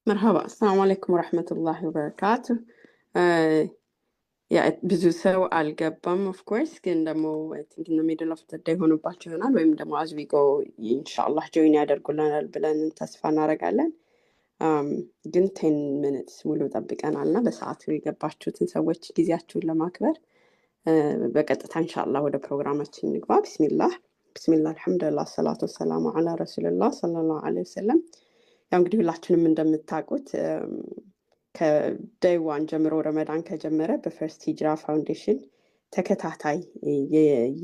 مرحبا، السلام عليكم ورحمة الله وبركاته. ብዙ ሰው አልገባም ኦፍ ኮርስ ግን ደግሞ ቲንክ ኢን ሚድል ኦፍ ዘ ዴይ ሆኖባቸው ይሆናል ወይም ደግሞ አዝ ዊ ጎ ኢንሻአላህ ጆይን ያደርጉልናል ብለን ተስፋ እናደርጋለን። ግን 10 ሚኒትስ ሙሉ ጠብቀናል እና በሰዓቱ የገባችሁትን ሰዎች ጊዜያችሁን ለማክበር በቀጥታ ኢንሻአላህ ወደ ፕሮግራማችን እንግባ። ቢስሚላህ አልሐምዱሊላህ ሰላቱ ወሰላሙ ዐላ ረሱሊላህ ሰለላሁ ዐለይሂ ወሰለም። ያው እንግዲህ ሁላችንም እንደምታውቁት ከዴይ ዋን ጀምሮ ረመዳን ከጀመረ በፈርስት ሂጅራ ፋውንዴሽን ተከታታይ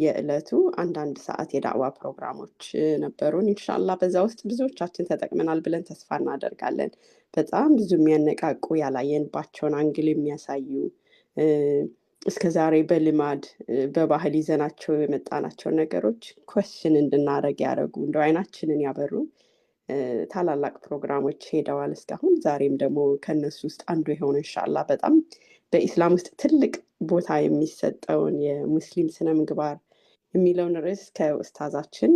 የዕለቱ አንዳንድ ሰዓት የዳዕዋ ፕሮግራሞች ነበሩን። ኢንሻአላህ በዛ ውስጥ ብዙዎቻችን ተጠቅመናል ብለን ተስፋ እናደርጋለን። በጣም ብዙ የሚያነቃቁ ያላየንባቸውን አንግል የሚያሳዩ እስከ ዛሬ በልማድ በባህል ይዘናቸው የመጣናቸው ነገሮች ኮስችን እንድናደርግ ያደረጉ እንደው አይናችንን ያበሩ ታላላቅ ፕሮግራሞች ሄደዋል እስካሁን። ዛሬም ደግሞ ከነሱ ውስጥ አንዱ የሆነ ኢንሻአላህ በጣም በኢስላም ውስጥ ትልቅ ቦታ የሚሰጠውን የሙስሊም ስነ ምግባር የሚለውን ርዕስ ከኡስታዛችን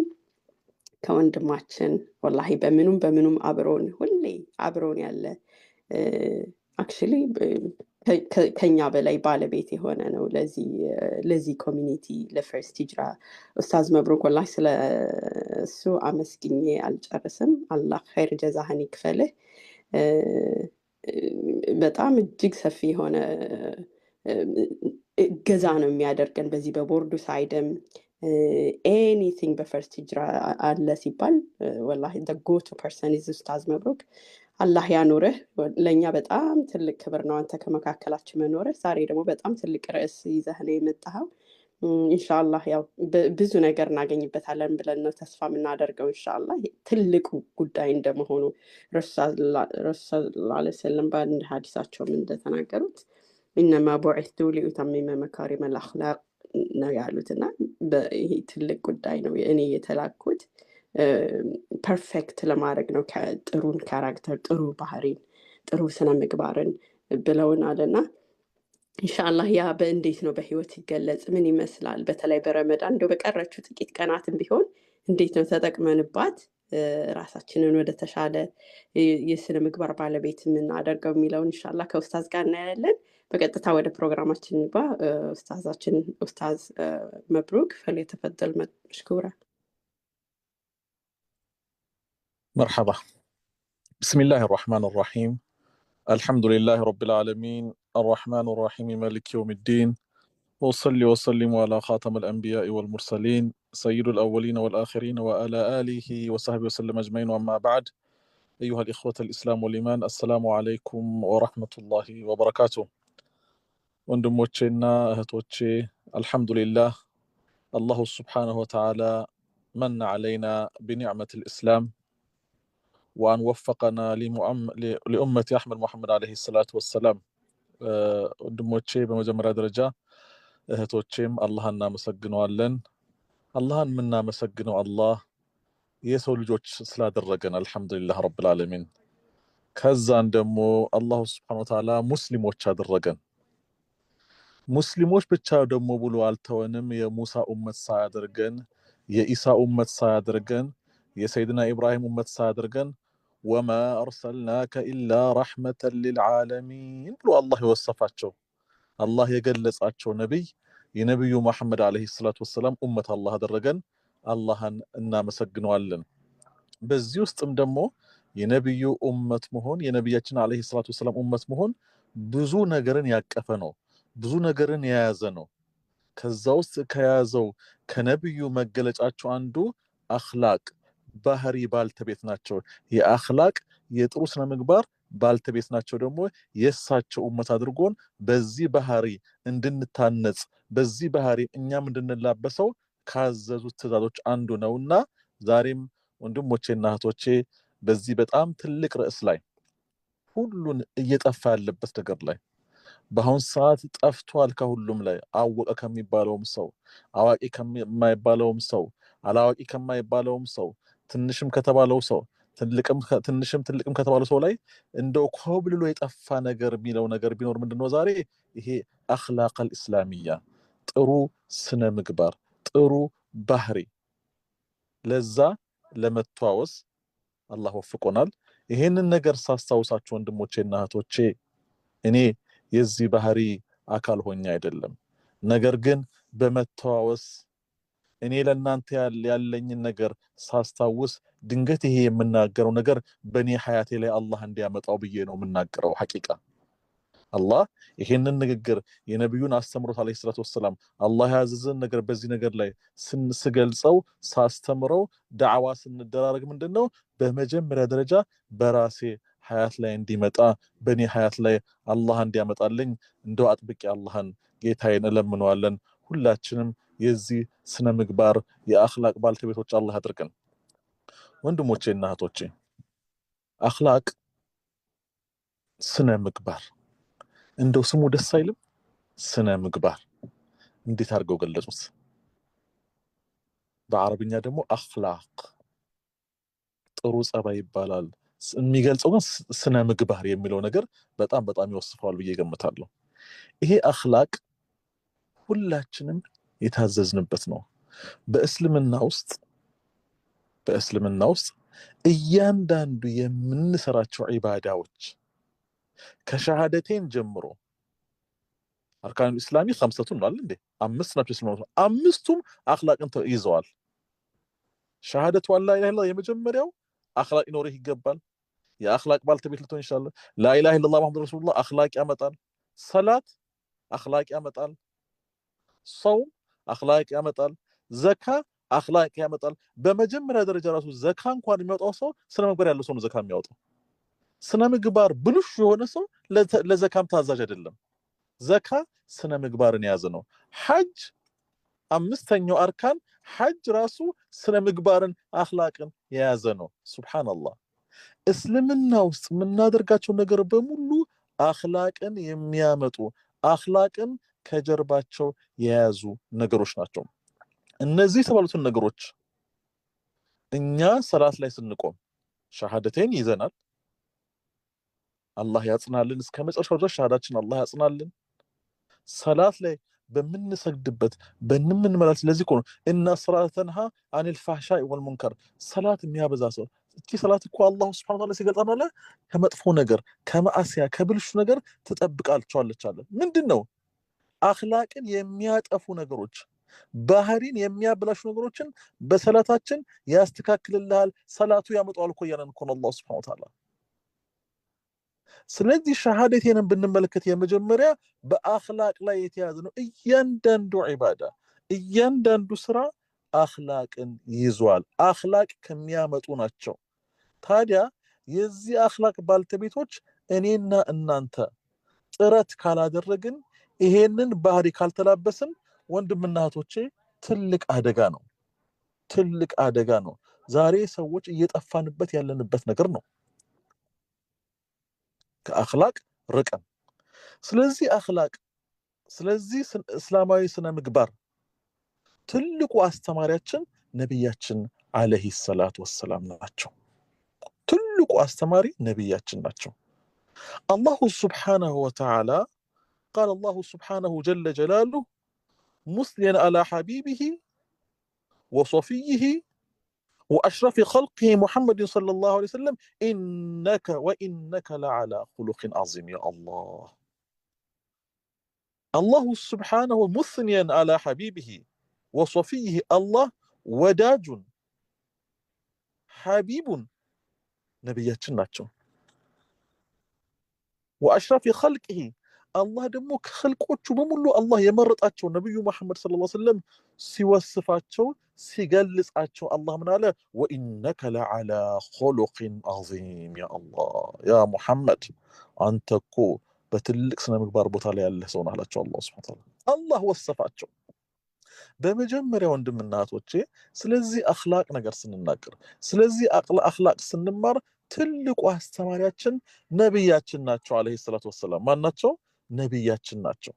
ከወንድማችን ወላሂ በምኑም አብሮን ሁሌ አብሮን ያለ አክቹሊ ከኛ በላይ ባለቤት የሆነ ነው ለዚህ ኮሚኒቲ ለፈርስት ሂጅራ ኡስታዝ መብሩክ። ወላሂ ስለ እሱ አመስግኜ አልጨርስም። አላህ ኸይር ጀዛህን ይክፈልህ። በጣም እጅግ ሰፊ የሆነ እገዛ ነው የሚያደርገን በዚህ በቦርዱ ሳይድም ኤኒቲንግ በፈርስት ሂጅራ አለ ሲባል ወላሂ the go-to person is ኡስታዝ መብሩክ። አላህ ያኑርህ። ለኛ በጣም ትልቅ ክብር ነው አንተ ከመካከላችን መኖርህ። ዛሬ ደግሞ በጣም ትልቅ ርዕስ ይዘህ ነው የመጣኸው። ኢንሻአላህ ያው ብዙ ነገር እናገኝበታለን ብለን ነው ተስፋ የምናደርገው። ኢንሻአላህ ትልቁ ጉዳይ እንደመሆኑ ረሱል ሰለላሁ ዐለይሂ ወሰለም በአንድ ሐዲሳቸውም እንደተናገሩት ኢነማ ቡዒቱ ሊኡተሚመ መካሪመል አኽላቅ ነው ያሉትና ይሄ ትልቅ ጉዳይ ነው። እኔ የተላኩት ፐርፌክት ለማድረግ ነው፣ ጥሩን ካራክተር፣ ጥሩ ባህሪን፣ ጥሩ ስነ ምግባርን ብለውናልና ኢንሻአላህ ያ በእንዴት ነው በህይወት ይገለጽ? ምን ይመስላል? በተለይ በረመዳን እንደው በቀረችው ጥቂት ቀናትም ቢሆን እንዴት ነው ተጠቅመንባት ራሳችንን ወደ ተሻለ የስነ ምግባር ባለቤት የምናደርገው የሚለውን ኢንሻአላህ ከኡስታዝ ጋር እናያለን። በቀጥታ ወደ ፕሮግራማችን እንግባ። ኡስታዝ መብሩክ فليتفضل مشكورا. مرحبا. بسم الله الرحمن الرحيم. الحمد لله رب العالمين الرحمن الرحيم مالك يوم الدين، وصلي وسلم على خاتم الأنبياء والمرسلين سيد الأولين والآخرين وعلى آله وصحبه وسلم أجمعين. وما بعد، أيها الإخوة الإسلام والإيمان، السلام عليكم ورحمة الله وبركاته. ወንድሞቼና እህቶቼ አልሐምዱሊላህ አላሁ ስብሓነሁ ወተዓላ መን علينا بنعمة الإسلام وأن وفقنا لأمة أحمد محمد عليه الصلاة والسلام። ወንድሞቼ በመጀመሪያ ደረጃ እህቶቼም አላህን እናመሰግነዋለን። አላህን የምናመሰግነው አላህ የሰው ልጆች ስላደረገን አልሐምዱሊላህ ረብል ዓለሚን። ከዛን ደግሞ አላሁ ስብሓነሁ ወተዓላ ሙስሊሞች አደረገን። ሙስሊሞች ብቻ ደግሞ ብሎ አልተወንም። የሙሳ ኡመት ሳያደርገን፣ የኢሳ ኡመት ሳያደርገን፣ የሰይድና ኢብራሂም ኡመት ሳያደርገን ወማ አርሰልናከ ኢላ ረሕመተን ሊልዓለሚን ብሎ አላህ የወሰፋቸው አላህ የገለጻቸው ነቢይ የነቢዩ መሐመድ ዓለይሂ ሰላቱ ወሰላም ኡመት አላህ አደረገን። አላህን እናመሰግነዋለን። በዚህ ውስጥም ደግሞ የነቢዩ ኡመት መሆን የነቢያችን ዓለይሂ ሰላቱ ወሰላም ኡመት መሆን ብዙ ነገርን ያቀፈ ነው፣ ብዙ ነገርን የያዘ ነው። ከዛ ውስጥ ከያዘው ከነቢዩ መገለጫቸው አንዱ አኽላቅ ባህሪ ባልተቤት ናቸው። የአኽላቅ የጥሩ ስነ ምግባር ባልተቤት ናቸው። ደግሞ የእሳቸው ኡመት አድርጎን በዚህ ባህሪ እንድንታነጽ በዚህ ባህሪ እኛም እንድንላበሰው ካዘዙት ትእዛዞች አንዱ ነውና ዛሬም ወንድሞቼና እህቶቼ በዚህ በጣም ትልቅ ርዕስ ላይ ሁሉን እየጠፋ ያለበት ነገር ላይ በአሁን ሰዓት ጠፍቷል። ከሁሉም ላይ አወቀ ከሚባለውም ሰው፣ አዋቂ ከማይባለውም ሰው፣ አላዋቂ ከማይባለውም ሰው፣ ትንሽም ከተባለው ሰው፣ ትልቅም ከተባለው ሰው ላይ እንደው ኮብልሎ የጠፋ ነገር የሚለው ነገር ቢኖር ምንድነው? ዛሬ ይሄ አኽላቀል ኢስላሚያ ጥሩ ስነ ምግባር ጥሩ ባህሪ ለዛ ለመተዋወስ አላህ ወፍቆናል። ይሄንን ነገር ሳስታውሳችሁ ወንድሞቼና እህቶቼ እኔ የዚህ ባህሪ አካል ሆኜ አይደለም፣ ነገር ግን በመተዋወስ እኔ ለእናንተ ያለኝን ነገር ሳስታውስ ድንገት ይሄ የምናገረው ነገር በእኔ ሐያቴ ላይ አላህ እንዲያመጣው ብዬ ነው የምናገረው። ሐቂቃ አላህ ይሄንን ንግግር የነብዩን አስተምሮት አለይሂ ሰላቱ ወሰለም አላህ ያዘዘን ነገር በዚህ ነገር ላይ ስገልጸው ሳስተምረው ዳዕዋ ስንደራረግ ምንድነው በመጀመሪያ ደረጃ በራሴ ሐያት ላይ እንዲመጣ በእኔ ሐያት ላይ አላህ እንዲያመጣልኝ እንደው አጥብቄ አላህን ጌታዬን እለምነዋለን። ሁላችንም የዚህ ስነ ምግባር የአኽላቅ ባልተቤቶች አላህ ያድርገን። ወንድሞቼና እህቶቼ አኽላቅ ስነ ምግባር እንደው ስሙ ደስ አይልም? ስነ ምግባር እንዴት አድርገው ገለጹት? በአረብኛ ደግሞ አኽላቅ ጥሩ ጸባይ ይባላል። የሚገልጸው ግን ስነ ምግባር የሚለው ነገር በጣም ይወስፈዋል ብዬ ገምታለሁ። ይሄ አኽላቅ ሁላችንም የታዘዝንበት ነው። በእስልምና ውስጥ እያንዳንዱ የምንሰራቸው ዒባዳዎች ከሸሃደቴን ጀምሮ አርካኑ ኢስላሚ 5 ነው አይደል እንዴ? 5 ናቸው። አምስቱም አኽላቅን ይዘዋል። ሸሃደቱ አላ ኢላሃ ኢላላህ የመጀመሪያው አኽላቅ ይኖርህ ይገባል። የአኽላቅ ባልተቤት ልትሆን ይችላል። ላ ኢላሃ ኢላላህ ሙሐመድ ረሱሉላህ አኽላቅ ያመጣል። ሰላት አኽላቅ ያመጣል። ሶም አኽላቅ ያመጣል። ዘካ አኽላቅ ያመጣል። በመጀመሪያ ደረጃ ራሱ ዘካ እንኳን የሚያወጣው ሰው ስነ ምግባር ያለው ሰው ነው ዘካ የሚያወጣው። ስነ ምግባር ብልሹ የሆነ ሰው ለዘካም ታዛዥ አይደለም። ዘካ ስነ ምግባርን የያዘ ነው። ሐጅ 5ኛው አርካን ሐጅ ራሱ ስነ ምግባርን አኽላቅን የያዘ ነው። ሱብሃንአላህ። እስልምና ውስጥ የምናደርጋቸው ነገር በሙሉ አኽላቅን የሚያመጡ አኽላቅን ከጀርባቸው የያዙ ነገሮች ናቸው። እነዚህ የተባሉትን ነገሮች እኛ ሰላት ላይ ስንቆም ሸሃደቴን ይዘናል። አላህ ያጽናልን እስከ መጨረሻው ድረስ ሸሃዳችን አላህ ያጽናልን። ሰላት ላይ በምንሰግድበት በእንምንመላል ስለዚህ ነው እና ሰላት ተንሃ አኒል ፋህሻኢ ወልሙንከር ሰላት የሚያበዛ ሰው እቺ ሰላት እኮ አላህ ሱብሓነሁ ወተዓላ ሲገልጻናል ከመጥፎ ነገር ከማዕሲያ ከብልሹ ነገር ትጠብቃለች አለ። ምንድነው? አኽላቅን የሚያጠፉ ነገሮች ባህሪን የሚያበላሹ ነገሮችን በሰላታችን ያስተካክልልሃል፣ ሰላቱ ያመጣዋል እኮ ያለን እኮ አላህ ሱብሓነሁ ወተዓላ። ስለዚህ ሸሃደቴንን ብንመለከት የመጀመሪያ በአኽላቅ ላይ የተያዘ ነው። እያንዳንዱ ዒባዳ እያንዳንዱ ስራ አኽላቅን ይዟል። አኽላቅ ከሚያመጡ ናቸው። ታዲያ የዚህ አኽላቅ ባልተቤቶች እኔና እናንተ ጥረት ካላደረግን ይሄንን ባህሪ ካልተላበስን ወንድምና እህቶቼ ትልቅ አደጋ ነው። ዛሬ ሰዎች እየጠፋንበት ያለንበት ነገር ነው። ከአኽላቅ ርቀን ስለዚህ እስላማዊ ስነ ምግባር ትልቁ አስተማሪያችን ነብያችን አለይሂ ሰላቱ ወሰላም ናቸው። ትልቁ አስተማሪ ነብያችን ናቸው። አላሁ ሱብሓነሁ ወተዓላ قال الله سبحانه جل جلاله مسلما على حبيبه وصفيه وأشرف خلقه محمد صلى الله عليه وسلم وإنك لعلى خلق عظيم. يا الله سبحانه مثنيا على حبيبه وصفيه الله وداج حبيب نبياتنا ናቸው وأشرف خلقه الله ደግሞ ከخلቆቹ በሙሉ አላህ የመረጣቸው ነብዩ መሐመድ ሰለላሁ ዐለይሂ ወሰለም ሲወስፋቸው ሲገልጻቸው አላህ ምን አለ? ወኢነከ ለዓላ ኹሉቂን ዐዚም። ያ አላህ ያ ሙሐመድ አንተ እኮ በትልቅ ስነ ምግባር ቦታ ላይ ያለ ሰው ነህ አላቸው አላህ ሱብሓነሁ ወተዓላ። አላህ ወሰፋቸው። በመጀመሪያ ወንድምና እህቶቼ ስለዚህ አኽላቅ ነገር ስንናገር ስለዚህ አኽላቅ ስንማር ትልቁ አስተማሪያችን ነብያችን ናቸው አለይሂ ሰላቱ ወሰላም። ማን ናቸው? ነብያችን ናቸው።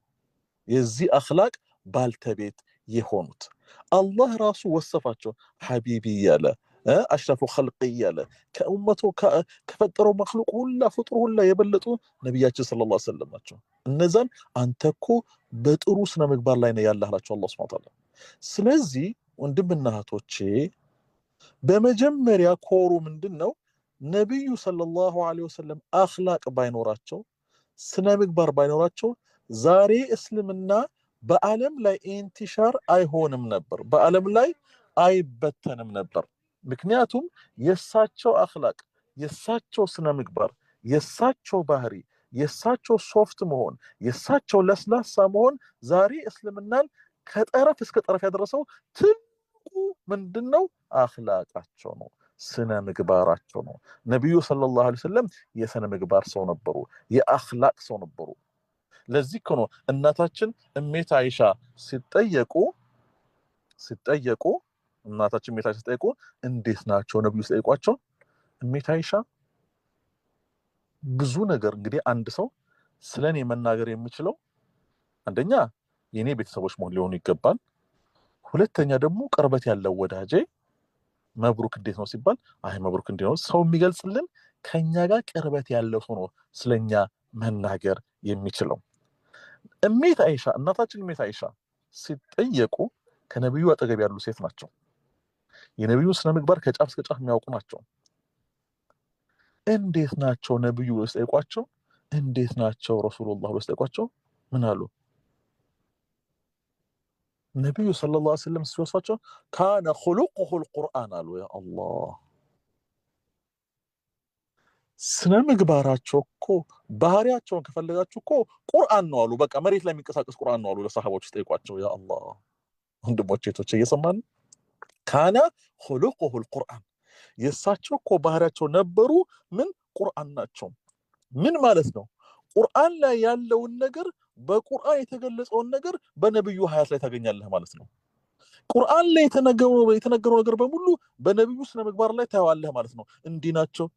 የዚህ አኽላቅ ባልተቤት የሆኑት አላህ ራሱ ወሰፋቸው። ሐቢቢ ያለ አሽረፉ ኸልቅ ያለ ከኡመቱ ከፈጠረው መክሉቅ ሁላ ፍጡር ሁላ የበለጡ ነብያችን ሰለላሁ ዐለይሂ ወሰለም ናቸው። እነዛን አንተ እኮ በጥሩ ስነ ምግባር ላይ ነው ያለህ አላቸው አላህ ሱብሓነሁ ወተዓላ። ስለዚህ ወንድምና እህቶቼ በመጀመሪያ ኮሩ ምንድነው? ነብዩ ሰለላሁ ዐለይሂ ወሰለም አኽላቅ ባይኖራቸው ስነ ምግባር ባይኖራቸው ዛሬ እስልምና በዓለም ላይ ኢንቲሻር አይሆንም ነበር፣ በዓለም ላይ አይበተንም ነበር። ምክንያቱም የሳቸው አኽላቅ፣ የሳቸው ስነ ምግባር፣ የሳቸው ባህሪ፣ የሳቸው ሶፍት መሆን፣ የሳቸው ለስላሳ መሆን ዛሬ እስልምናን ከጠረፍ እስከ ጠረፍ ያደረሰው ትልቁ ምንድነው? አኽላቃቸው ነው፣ ስነ ምግባራቸው ነው። ነብዩ ሰለላሁ ዐለይሂ ወሰለም የስነ ምግባር ሰው ነበሩ፣ የአኽላቅ ሰው ነበሩ። ለዚህ ነው እናታችን እሜት አይሻ ሲጠየቁ እናታችን እሜት አይሻ ሲጠየቁ እንዴት ናቸው ነብዩ ሲጠይቋቸው እሜት አይሻ ብዙ ነገር እንግዲህ አንድ ሰው ስለኔ መናገር የሚችለው አንደኛ የኔ ቤተሰቦች መሆን ሊሆኑ ይገባል፣ ሁለተኛ ደግሞ ቅርበት ያለው ወዳጄ መብሩክ እንዴት ነው ሲባል አይ መብሩክ እንዴት ነው ሰው የሚገልጽልን ከኛ ጋር ቅርበት ያለው ሰው ነው ስለኛ መናገር የሚችለው። እሜት አይሻ እናታችን እሜት አይሻ ሲጠየቁ ከነብዩ አጠገብ ያሉ ሴት ናቸው። የነብዩ ስነ ምግባር ከጫፍ እስከ ጫፍ የሚያውቁ ናቸው። እንዴት ናቸው ነብዩ ሲጠይቋቸው እንዴት ናቸው ረሱላህ ሲጠይቋቸው ምን አሉ? ነብዩ ሰለላሁ ዐለይሂ ወሰለም ሲወሳቸው ካነ ኹሉቁሁል ቁርአን አሉ። ያ አላህ ስነ ምግባራቸው እኮ ባህሪያቸውን ከፈለጋችሁ እኮ ቁርአን ነው አሉ። በቃ መሬት ላይ የሚንቀሳቀስ ቁርአን ነው አሉ ለሰሃቦች ሲጠይቋቸው። ያ አላህ ወንድሞቼ እህቶቼ እየሰማን ካነ ኹሉቁሁል ቁርአን የሳቸው እኮ ባህሪያቸው ነበሩ ምን ቁርአን ናቸው። ምን ማለት ነው? ቁርአን ላይ ያለውን ነገር በቁርአን የተገለጸውን ነገር በነብዩ ሀያት ላይ ታገኛለህ ማለት ነው። ቁርአን ላይ የተነገረው ነገር በሙሉ በነብዩ ስነ ምግባር ላይ ታያዋለህ ማለት ነው።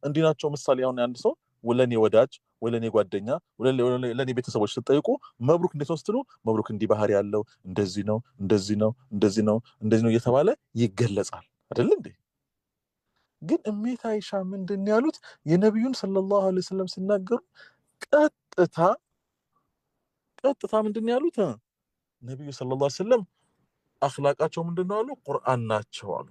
እንዲናቸው ምሳሌ አሁን አንድ ሰው ወለኔ ወዳጅ ወለኔ ጓደኛ ወለኔ ቤተሰቦች ስትጠይቁ መብሩክ እንዴት ነው ስትሉ መብሩክ እንዲህ ባህሪ ያለው እንደዚህ ነው እንደዚህ ነው እንደዚህ ነው እንደዚህ ነው እየተባለ ይገለጻል አይደል እንዴ? ግን እሜት አይሻ ምንድን ያሉት የነብዩን ሰለላሁ ዐለይሂ ወሰለም ሲናገሩ ቀጥታ ምንድን ያሉት ነብዩ ሰለላሁ ዐለይሂ ወሰለም አኽላቃቸው ምንድነው አሉ? ቁርአን ናቸው አሉ።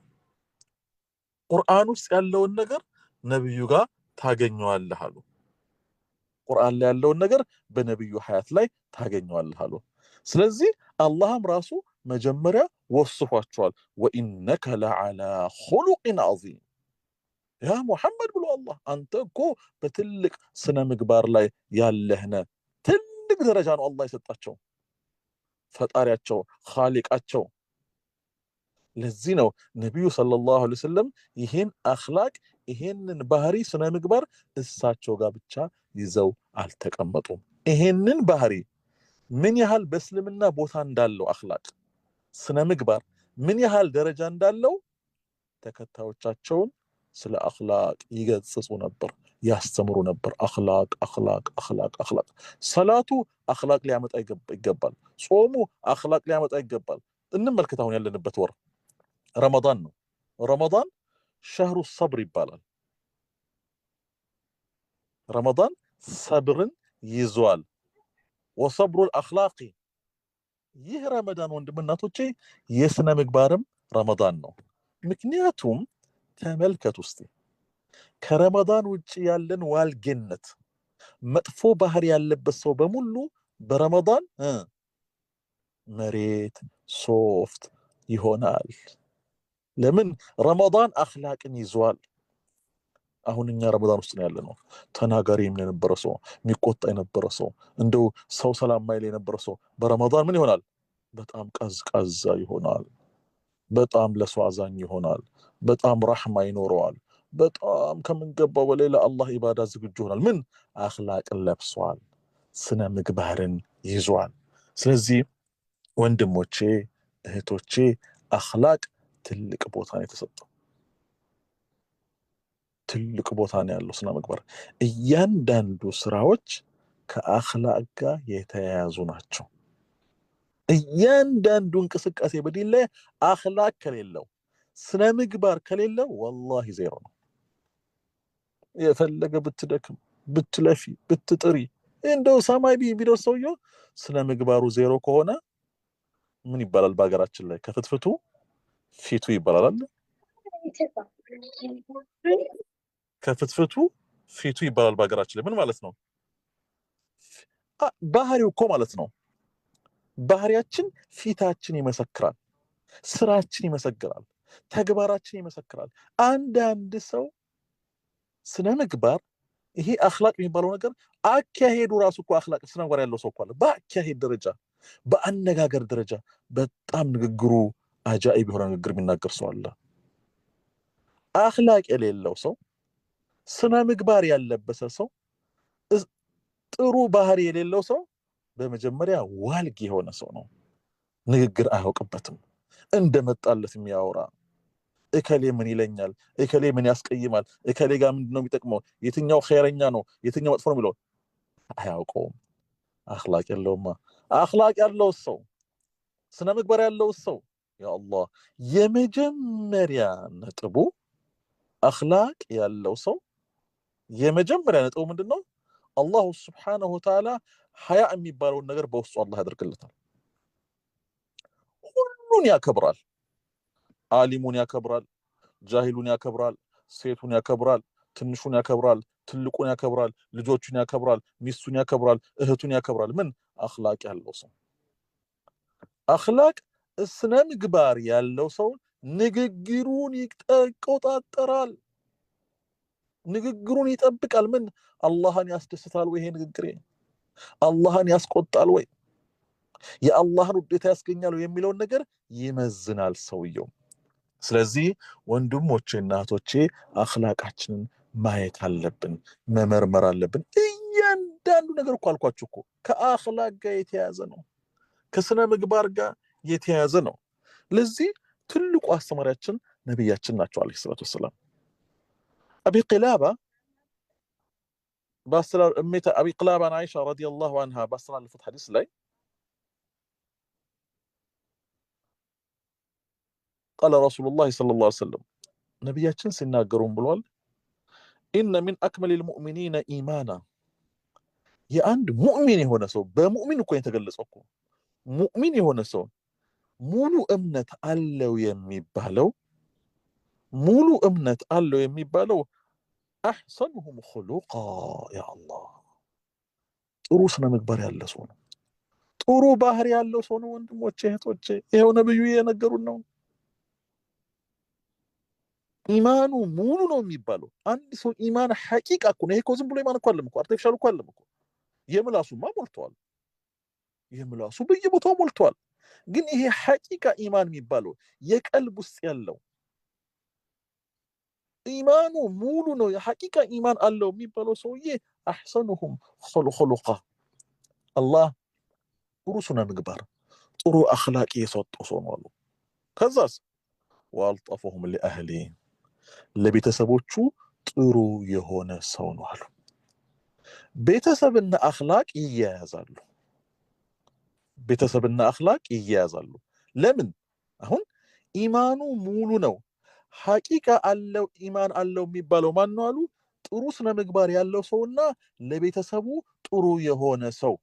ቁርአን ውስጥ ያለውን ነገር ነብዩ ጋር ታገኘዋለህ አሉ። ቁርአን ላይ ያለውን ነገር በነብዩ ሀያት ላይ ታገኘዋለህ አሉ። ስለዚህ አላህም ራሱ መጀመሪያ ወስፏቸዋል። ወኢነከ ለዓላ ኹሉቅን ዐዚም ያ ሙሐመድ ብሎ አላህ አንተ እኮ በትልቅ ስነ ምግባር ላይ ያለህነ ትልቅ ደረጃ ነው አላህ የሰጣቸው ፈጣሪያቸው ኻሊቃቸው። ለዚህ ነው ነብዩ ሰለላሁ ዐለይሂ ወሰለም ይሄን አኽላቅ ይሄንን ባህሪ ስነ ምግባር እሳቸው ጋር ብቻ ይዘው አልተቀመጡም። ይሄንን ባህሪ ምን ያህል በእስልምና ቦታ እንዳለው አኽላቅ ስነ ምግባር ምን ያህል ደረጃ እንዳለው ተከታዮቻቸውን ስለ አኽላቅ ይገጽጹ ነበር፣ ያስተምሩ ነበር። አኽላቅ ሰላቱ አኽላቅ ሊያመጣ ይገባል። ጾሙ አኽላቅ ሊያመጣ ይገባል። እንመልከት አሁን ያለንበት ወር ረመዳን ነው። ረመዳን ሸህሩ ሰብር ይባላል። ረመዳን ሰብርን ይዟል። ወሰብሩል አኽላቂ ይህ ረመዳን ወንድምናቶቼ የስነ ምግባርም ረመዳን ነው። ምክንያቱም ተመልከቱ እስቲ ከረመዳን ውጪ ያለን ዋልጌነት መጥፎ ባህሪ ያለበት ሰው በሙሉ በረመዳን መሬት ሶፍት ይሆናል። ለምን? ረመዳን አኽላቅን ይዟል። አሁን እኛ ረመዳን ውስጥ ነው ያለነው። ተናጋሪ የነበረ ሰው፣ የሚቆጣ የነበረ ሰው፣ እንደው ሰው ሰላም ማይል የነበረ ሰው በረመዳን ምን ይሆናል? በጣም ቀዝቃዛ ይሆናል። በጣም ለሰው አዛኝ ይሆናል። በጣም ረህማ ይኖረዋል። በጣም ከምንገባው በላይ ለአላህ ኢባዳ ዝግጁ ይሆናል። ምን? አኽላቅን ለብሷል፣ ስነ ምግባርን ይዟል። ስለዚህ ወንድሞቼ እህቶቼ አኽላቅ ትልቅ ቦታ ነው የተሰጠው። ትልቅ ቦታ ነው ያለው ስነ ምግባር። እያንዳንዱ ስራዎች ከአኽላቅ ጋር የተያያዙ ናቸው። እያንዳንዱ እንቅስቃሴ በዲን ላይ አኽላቅ ከሌለው ስነ ምግባር ከሌለው ወላሂ ዜሮ ነው። የፈለገ ብትደክም ብትለፊ ብትጥሪ እንደው ሰማይ ቢደርስ ሰውየው ስነ ምግባሩ ዜሮ ከሆነ ምን ይባላል በሀገራችን ላይ? ከፍትፍቱ ፊቱ ይባላል። ከፍትፍቱ ፊቱ ይባላል በአገራችን ላይ ምን ማለት ነው ባህሪው እኮ ማለት ነው ባህሪያችን ፊታችን ይመሰክራል ስራችን ይመሰክራል ተግባራችን ይመሰክራል አንድ ሰው ስነ ምግባር ይሄ አኽላቅ የሚባለው ነገር አካሄዱ ራሱ እኮ አኽላቅ ስነ ምግባር ያለው ሰው እኮ አለ በአካሄድ ደረጃ በአነጋገር ደረጃ በጣም ንግግሩ አጃኢብ የሆነ ንግግር የሚናገር ሰው አለ አኽላቅ የሌለው ሰው ስነ ምግባር ያለበሰ ሰው ጥሩ ባህሪ የሌለው ሰው በመጀመሪያ ዋልግ የሆነ ሰው ነው ንግግር አያውቅበትም እንደመጣለት የሚያወራ እከሌ ምን ይለኛል እከሌ ምን ያስቀይማል እከሌ ጋር ምንድነው የሚጠቅመው የትኛው ኸይረኛ ነው የትኛው መጥፎ ነው የሚለው አያውቀውም አኽላቅ የለውማ አኽላቅ ያለው ሰው ስነ ምግባር ያለው ሰው ያ አላህ የመጀመሪያ ነጥቡ አኽላቅ ያለው ሰው የመጀመሪያ ነጥቡ ምንድነው አላህ Subhanahu Wa Ta'ala ሐያ የሚባለው ነገር በውስጡ አላህ ያደርግለታል ሁሉን ያከብራል ዓሊሙን ያከብራል ጃሂሉን ያከብራል ሴቱን ያከብራል ትንሹን ያከብራል ትልቁን ያከብራል ልጆቹን ያከብራል ሚስቱን ያከብራል እህቱን ያከብራል ምን አኽላቅ ያለው ሰው አኽላቅ ስነ ምግባር ያለው ሰው ንግግሩን ይቆጣጠራል ንግግሩን ይጠብቃል ምን አላህን ያስደስታል ወይ ይሄ ንግግሬ አላህን ያስቆጣል ወይ የአላህን ውዴታ ያስገኛል ወይ የሚለው ነገር ይመዝናል ሰውየው ስለዚህ ወንድሞቼና እህቶቼ አኽላቃችንን ማየት አለብን መመርመር አለብን እያንዳንዱ ነገር እኮ አልኳችሁ እኮ ከአኽላቅ ጋር የተያያዘ ነው ከስነ ምግባር ጋር የተያያዘ ነው ለዚህ ትልቁ አስተማሪያችን ነብያችን ናቸው አለይሂ ሰላቱ ወሰለም አቢ ቂላባ ባስተላል እመታ አቢ ቂላባ አይሻ ረዲየላሁ ዐንሃ ባስተላለፉት ሐዲስ ላይ قال رسول الله صلى الله عليه وسلم ነብያችን ሲናገሩም ብሏል ان من اكمل المؤمنين ايمانا የአንድ ሙእሚን የሆነ ሰው በሙእሚን እኮ የተገለጸው እኮ ሙእሚን የሆነ ሰው ሙሉ እምነት አለው የሚባለው احسنهم خلقا يا الله ጥሩ ስነ ምግባር ያለው ሰው ነው ጥሩ ባህሪ ያለው ሰው ነው ወንድሞቼ እህቶቼ ይሄው ነብዩ የነገሩን ነው ኢማኑ ሙሉ ነው የሚባለው አንድ ሰው ኢማን ሐቂቃ እኮ ነው ይሄ እኮ ዝም ብሎ ኢማን እኮ አይደለም እኮ አርቲፊሻል እኮ አይደለም እኮ የምላሱማ ሞልቷል የምላሱ በየቦታው ሞልቷል ግን ይሄ ሐቂቃ ኢማን የሚባለው የቀልብ ውስጥ ያለው ኢማኑ ሙሉ ነው የሐቂቃ ኢማን አለው የሚባለው ሰውዬ احسنهم خلقا አላህ ጥሩ ስነ ምግባር ጥሩ አኽላቅ የሰጠው ሰው ነው አሉ ከዛስ والطفهم لاهله ለቤተሰቦቹ ጥሩ የሆነ ሰው ነው አሉ ቤተሰብና አኽላቅ ይያያዛሉ ለምን አሁን ኢማኑ ሙሉ ነው ሐቂቃ አለው ኢማን አለው የሚባለው ማን ነው አሉ ጥሩ ስነ ምግባር ያለው ሰውና ለቤተሰቡ ጥሩ የሆነ ሰው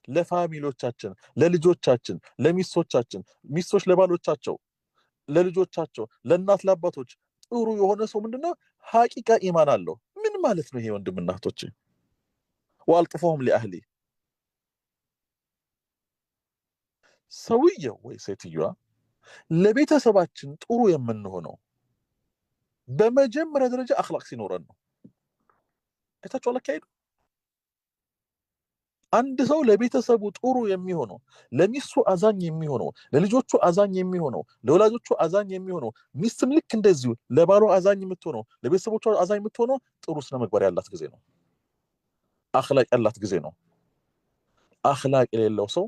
ለፋሚሊዎቻችን ለልጆቻችን ለሚስቶቻችን ሚስቶች ለባሎቻቸው ለልጆቻቸው ለእናት ለአባቶች ጥሩ የሆነ ሰው ምንድነው ሐቂቃ ኢማን አለው ምን ማለት ነው ይሄ ወንድምና እህቶቼ والطفهم لاهله ሰውየው ወይ ሴትዮዋ ለቤተሰባችን ጥሩ የምንሆነው በመጀመሪያ ደረጃ አኽላቅ ሲኖረን ነው እታቸው አላካይዱ አንድ ሰው ለቤተሰቡ ጥሩ የሚሆነው ለሚስቱ አዛኝ የሚሆነው ለልጆቹ አዛኝ የሚሆነው ለወላጆቹ አዛኝ የሚሆነው ሚስትም ልክ እንደዚሁ ለባሏ አዛኝ የምትሆነው ለቤተሰቦቿ አዛኝ የምትሆነው ጥሩ ስነ ምግባር ያላት ጊዜ ነው አኽላቅ ያላት ጊዜ ነው አኽላቅ የሌለው ሰው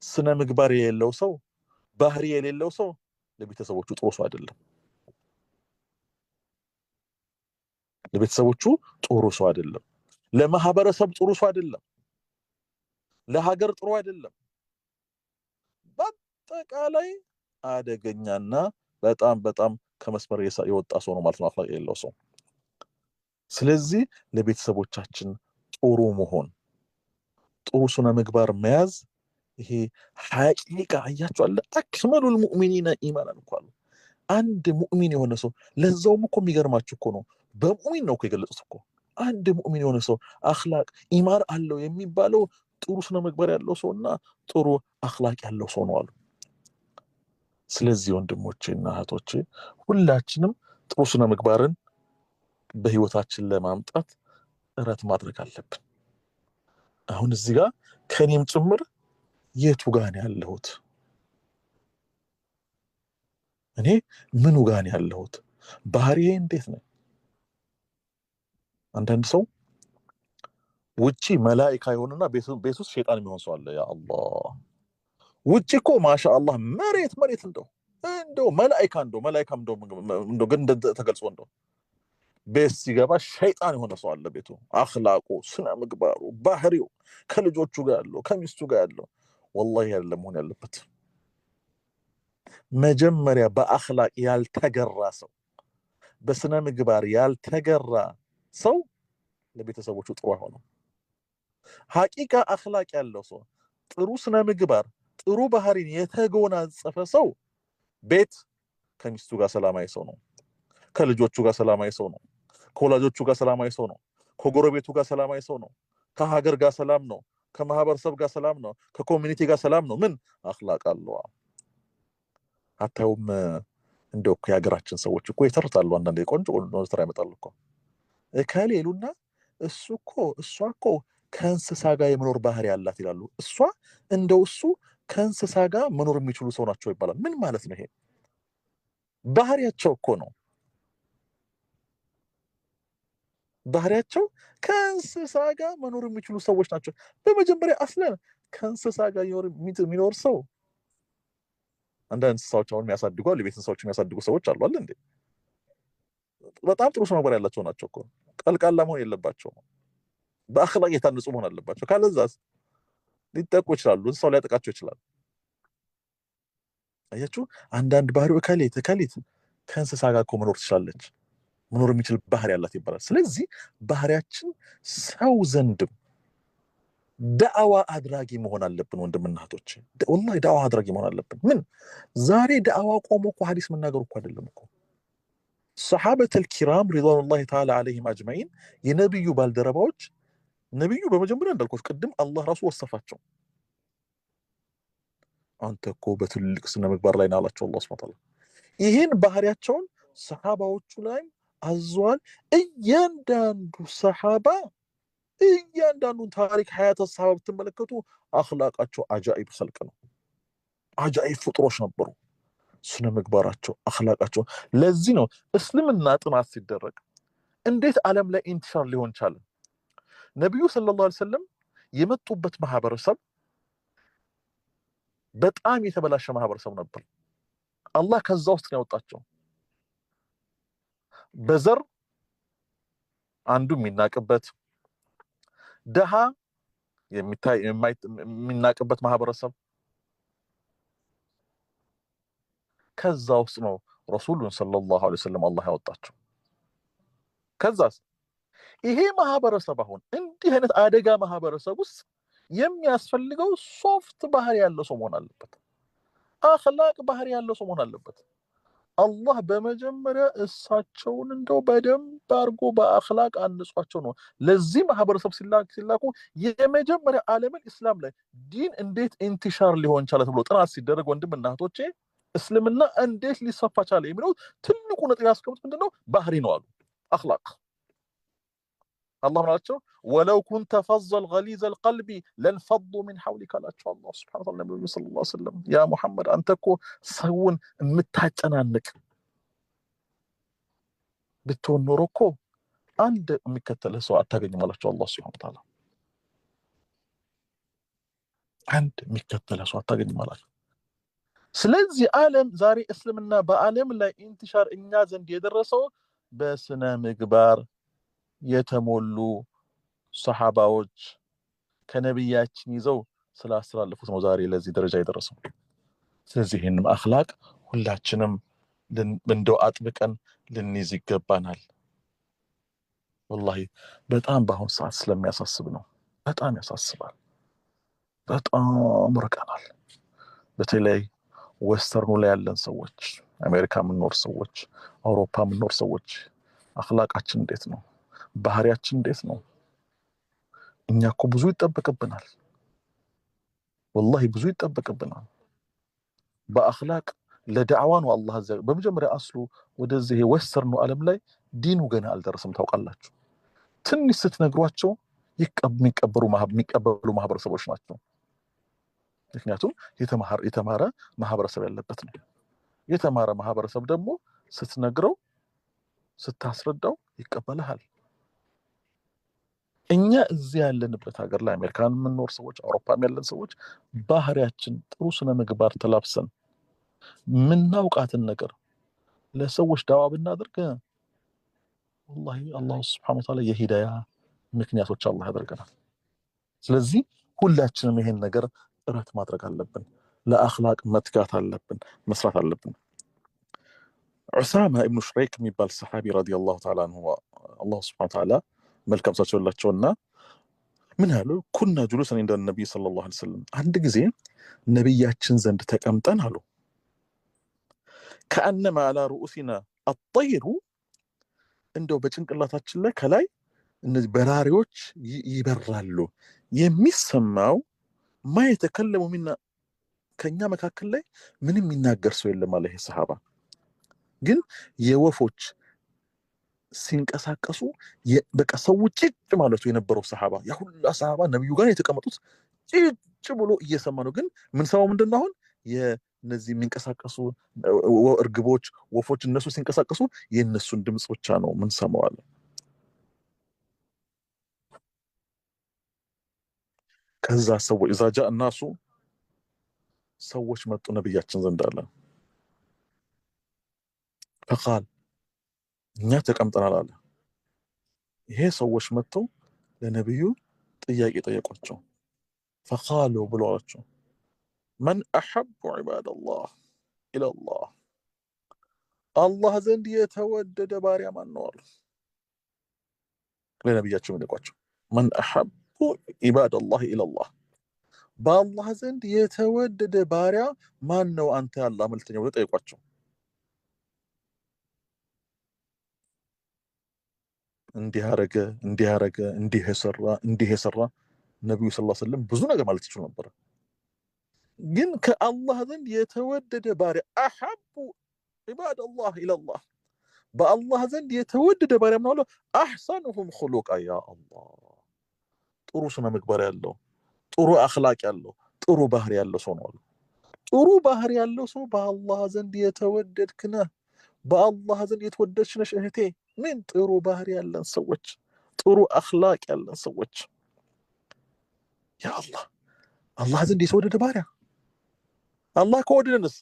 ስነ ምግባር የሌለው ሰው ባህሪ የሌለው ሰው ለቤተሰቦቹ ጥሩ ሰው አይደለም ለቤተሰቦቹ ጥሩ ሰው አይደለም ለማህበረሰብ ጥሩ ሰው አይደለም ለሀገር ጥሩ አይደለም በአጠቃላይ አደገኛና በጣም ከመስመር የወጣ ሰው ነው ማለት ነው አኽላቅ የሌለው ሰው ስለዚህ ለቤተሰቦቻችን ጥሩ መሆን ጥሩ ስነ ምግባር መያዝ ይሄ ሐቂቃ አያችሁ አለ አክመሉል ሙእሚኒና ኢማናን እንኳን አንድ ሙእሚን የሆነ ሰው ለዛውም እኮ የሚገርማችሁ እኮ ነው በሙእሚን ነው እኮ የገለጹት እኮ አንድ ሙእሚን የሆነ ሰው አኽላቅ ኢማን አለው የሚባለው ጥሩ ስነ ምግባር ያለው ሰውና ጥሩ አኽላቅ ያለው ሰው ነው አሉ። ስለዚህ ወንድሞቼና እህቶቼ ሁላችንም ጥሩ ስነ ምግባርን በህይወታችን ለማምጣት ጥረት ማድረግ አለብን። አሁን እዚህ ጋር ከኔም ጭምር የቱ ጋር ነው ያለሁት? እኔ ምኑ ጋር ነው ያለሁት? ባህሪዬ እንዴት ነው? አንዳንድ ሰው ውጪ መላእክት ይሆንና ቤት ውስጥ ሸይጣን የሚሆን ሰው አለ። ያ አላህ ውጪ እኮ ማሻአላህ መሬት እንደው መላእክት እንደው ግን ተገልጾ እንደው ቤት ሲገባ ሸይጣን የሆነ ሰው አለ። ቤቱ አኽላቁ ስነ ምግባሩ ባህሪው ከልጆቹ ጋር ያለው ከሚስቱ ጋር ያለው ወላሂ አይደለም መሆን ያለበት። መጀመሪያ በአኽላቅ ያልተገራ ሰው በስነ ምግባር ያልተገራ ሰው ለቤተሰቦቹ ጥሩ አይሆንም። ሐቂቃ አኽላቅ ያለው ሰው ጥሩ ስነ ምግባር ጥሩ ባህሪን የተጎናጸፈ ሰው ቤት ከሚስቱ ጋር ሰላማዊ ሰው ነው፣ ከልጆቹ ጋር ሰላማዊ ሰው ነው፣ ከወላጆቹ ጋር ሰላማዊ ሰው ነው፣ ከጎረቤቱ ጋር ሰላማዊ ሰው ነው፣ ከሀገር ጋር ሰላም ነው፣ ከማህበረሰብ ጋር ሰላም ነው፣ ከኮሚኒቲ ጋር ሰላም ነው። ምን አኽላቅ አለው። አታዩም? እንደው የሀገራችን ሰዎች እኮ ይተርታሉ። አንዳንዴ ቆንጆ ነው ተራ ያመጣሉ እኮ ከሌሉና እሷ እኮ ከእንስሳ ጋር የመኖር ባህሪ ያላት ይላሉ። እሷ እንደው እሱ ከእንስሳ ጋር መኖር የሚችሉ ሰው ናቸው ይባላል። ምን ማለት ነው ይሄ? ባህሪያቸው እኮ ነው። ባህሪያቸው ከእንስሳ ጋር መኖር የሚችሉ ሰዎች ናቸው። በመጀመሪያ አስለን ከእንስሳ ጋር የሚኖር ሰው አንዳንድ እንስሳዎች አሁን የሚያሳድጉ አሉ፣ የቤት እንስሳዎች የሚያሳድጉ ሰዎች አሉ አይደል እንዴ? በጣም ጥሩ ስነ ምግባር ያላቸው ናቸው እኮ። ቀልቃላ መሆን የለባቸውም። በአኽላቅ የታነጹ መሆን አለባቸው። ካለዛስ ሊጠቁ ይችላሉ፣ እንስሳው ሊያጠቃቸው ይችላል። አያችሁ? አንዳንድ ባህሪው ከሌት ከእንስሳ ጋር እኮ መኖር ትችላለች፣ መኖር የሚችል ባህሪ ያላት ይባላል። ስለዚህ ባህሪያችን ሰው ዘንድም ዳዕዋ አድራጊ መሆን አለብን። ወንድምና እህቶች ወላሂ ዳዕዋ አድራጊ መሆን አለብን። ምን ዛሬ ዳዕዋ ቆሞ እኮ ሐዲስ መናገሩ እኮ አይደለም እኮ። ሰሐበተል ኪራም ሪድዋኑላሂ ተዓላ ዐለይሂም አጅመዒን የነብዩ ባልደረባዎች ነብዩ በመጀመሪያ እንዳልኩት ቅድም አላህ ራሱ ወሰፋቸው። አንተ እኮ በትልቅ ስነ ምግባር ላይ ናላቸው አላህ ሱብሓነሁ ወተዓላ። ይህን ባህሪያቸውን ሰሐባዎቹ ላይ አዟል። እያንዳንዱ ሰሐባ እያንዳንዱን ታሪክ ሐያተ ሰሐባ ብትመለከቱ አኽላቃቸው አጃኢብ ኸልቅ ነው። አጃኢብ ፍጡሮች ነበሩ። ስነ ምግባራቸው አኽላቃቸው። ለዚህ ነው እስልምና ጥናት ሲደረግ እንዴት ዓለም ላይ ኢንቲሻር ሊሆን ቻለ? ነብዩ ሰለላሁ ዐለይሂ ወሰለም የመጡበት ማህበረሰብ በጣም የተበላሸ ማህበረሰብ ነበር። አላህ ከዛ ውስጥ ነው ያወጣቸው። በዘር አንዱ የሚናቅበት ደሃ የሚናቅበት ማህበረሰብ ከዛ ውስጥ ነው ረሱሉን ሰለላሁ ዐለይሂ ወሰለም አላህ ያወጣቸው። ከዛስ ይሄ ማህበረሰብ አሁን እንዲህ አይነት አደጋ ማህበረሰብ ውስጥ የሚያስፈልገው ሶፍት ባህሪ ያለው ሰው መሆን አለበት። አኽላቅ ባህሪ ያለው ሰው መሆን አለበት። አላህ በመጀመሪያ እሳቸውን እንደው በደንብ አድርጎ በአኽላቅ አንጿቸው ነው። ለዚህ ማህበረሰብ ሲላኩ የመጀመሪያ ዓለምን እስላም ላይ ዲን እንዴት ኢንቲሻር ሊሆን ቻለ ተብሎ ጥናት ሲደረግ ወንድምና እህቶቼ እስልምና እንዴት ሊሰፋ ቻለ የሚለው ትልቁ ነጥብ ያስቀምጡት ምንድነው? ባህሪ ነው አሉ። አኽላቅ አላህ ምናቸው ወለው ኩንተ ፈዘል ገሊዘል ቀልቢ ለንፈዱ ሚን ሐውሊከ አላቸው አላህ ሱብሓነሁ ወተዓላ ነብዩ ሰለላሁ ዐለይሂ ወሰለም። ያ ሙሐመድ አንተ እኮ ሰውን የምታጨናንቅ ብትሆን ኖሮ እኮ አንድ የሚከተልህ ሰው አታገኝም አላቸው አላህ ሱብሓነሁ ወተዓላ። አንድ የሚከተልህ ሰው አታገኝም አላቸው። ስለዚህ ዓለም ዛሬ እስልምና በዓለም ላይ ኢንቲሻር እኛ ዘንድ የደረሰው በስነ ምግባር የተሞሉ ሰሐባዎች ከነብያችን ይዘው ስላስተላለፉት ነው ዛሬ ለዚህ ደረጃ የደረሰው። ስለዚህ ይህንን አኽላቅ ሁላችንም እንደው አጥብቀን ልንይዝ ይገባናል። ወላሂ በጣም በአሁን ሰዓት ስለሚያሳስብ ነው። በጣም ያሳስባል። በጣም ርቀናል። በተለይ ወስተርኑ ላይ ያለን ሰዎች አሜሪካ የምንኖር ሰዎች፣ አውሮፓ የምንኖር ሰዎች አኽላቃችን እንዴት ነው? ባህሪያችን እንዴት ነው? እኛ እኮ ብዙ ይጠበቅብናል። ወላሂ ብዙ ይጠበቅብናል። በአኽላቅ ለዳዕዋ ነው አላህ በመጀመሪያ አስሉ ወደዚህ የወስተርኑ ዓለም ላይ ዲኑ ገና አልደረሰም። ታውቃላችሁ፣ ትንሽ ስትነግሯቸው የሚቀበሉ ማህበረሰቦች ናቸው። ምክንያቱም የተማረ ማህበረሰብ ያለበት ነው። የተማረ ማህበረሰብ ደግሞ ስትነግረው ስታስረዳው ይቀበልሃል። እኛ እዚህ ያለንበት ሀገር ላይ አሜሪካን የምንኖር ሰዎች፣ አውሮፓም ያለን ሰዎች ባህሪያችን ጥሩ ስነ ምግባር ተላብሰን ምናውቃትን ነገር ለሰዎች ዳዋ ብናደርግ ወላሂ አላህ ሱብሓነሁ ወተዓላ የሂዳያ ምክንያቶች አላህ ያደርገናል። ስለዚህ ሁላችንም ይሄን ነገር ጥረት ማድረግ አለብን። ለአኽላቅ መትጋት አለብን፣ መስራት አለብን። ዑሳማ ኢብኑ ሹረይክ የሚባል ሰሓቢ ረዲየላሁ ተዓላ አንሁ አላህ ሱብሓነሁ ወተዓላ መልካም ሰው ይላቸውና ምን አሉ? ኩና ጁሉሰን እንደ ነብይ ሰለላሁ ዐለይሂ ወሰለም፣ አንድ ጊዜ ነብያችን ዘንድ ተቀምጠን አሉ ከአነማ አላ ሩኡሲና አጠይሩ፣ እንደው በጭንቅላታችን ላይ ከላይ እነዚህ በራሪዎች ይበራሉ። የሚሰማው ማ የተከለሙ ሚና፣ ከኛ መካከል ላይ ምንም የሚናገር ሰው የለም አለ። ይሄ ሰሃባ ግን የወፎች ሲንቀሳቀሱ በቃ ሰው ጭጭ ማለቱ የነበረው ሰሃባ፣ ያ ሁላ ሰሃባ ነብዩ ጋር የተቀመጡት ጭጭ ብሎ እየሰማ ነው። ግን ምን ሰማው? ምንድነው አሁን የነዚህ የሚንቀሳቀሱ እርግቦች፣ ወፎች እነሱ ሲንቀሳቀሱ የነሱን ድምጽ ብቻ ነው ምን ሰማው አለ። ከዛ ሰዎች اذا جاء الناس ሰዎች መጡ ነብያችን ዘንድ አለ فقال እኛ ተቀምጠናል አለ። ይሄ ሰዎች መጥተው ለነብዩ ጥያቄ ጠየቋቸው። فقالوا ብለዋቸው من احب عباد الله الى الله، አላህ ዘንድ የተወደደ ባሪያ ማን ነው አሉ። ለነብያቸው ጠየቋቸው من احب عباد الله الى الله፣ በአላህ ዘንድ የተወደደ ባሪያ ማን ነው አንተ ያላህ መልእክተኛው ብለው ጠየቋቸው። እንዲህ አረገ እንዲህ የሰራ ነብዩ ሰለላሁ ዐለይሂ ወሰለም ብዙ ነገር ማለት ይችላል ነበር። ግን ከአላህ ዘንድ የተወደደ ባሪያ አሐቡ عباد الله الى الله፣ በአላህ ዘንድ የተወደደ ባሪያ ማን ነው? አህሰኑሁም ኹሉቃ፣ ያ አላህ ጥሩ ስነ ምግባር ያለው፣ ጥሩ አኽላቅ ያለው፣ ጥሩ ባህሪ ያለው ሰው ነው። ጥሩ ባህሪ ያለው ሰው በአላህ ዘንድ የተወደድክ ነህ፣ በአላህ ዘንድ የተወደድሽ ነሽ እህቴ። ምን ጥሩ ባህሪ ያለን ሰዎች፣ ጥሩ አኽላቅ ያለን ሰዎች፣ ያ አላህ አላህ ዘንድ የተወደደ ባሪያ። አላህ ከወደደንስ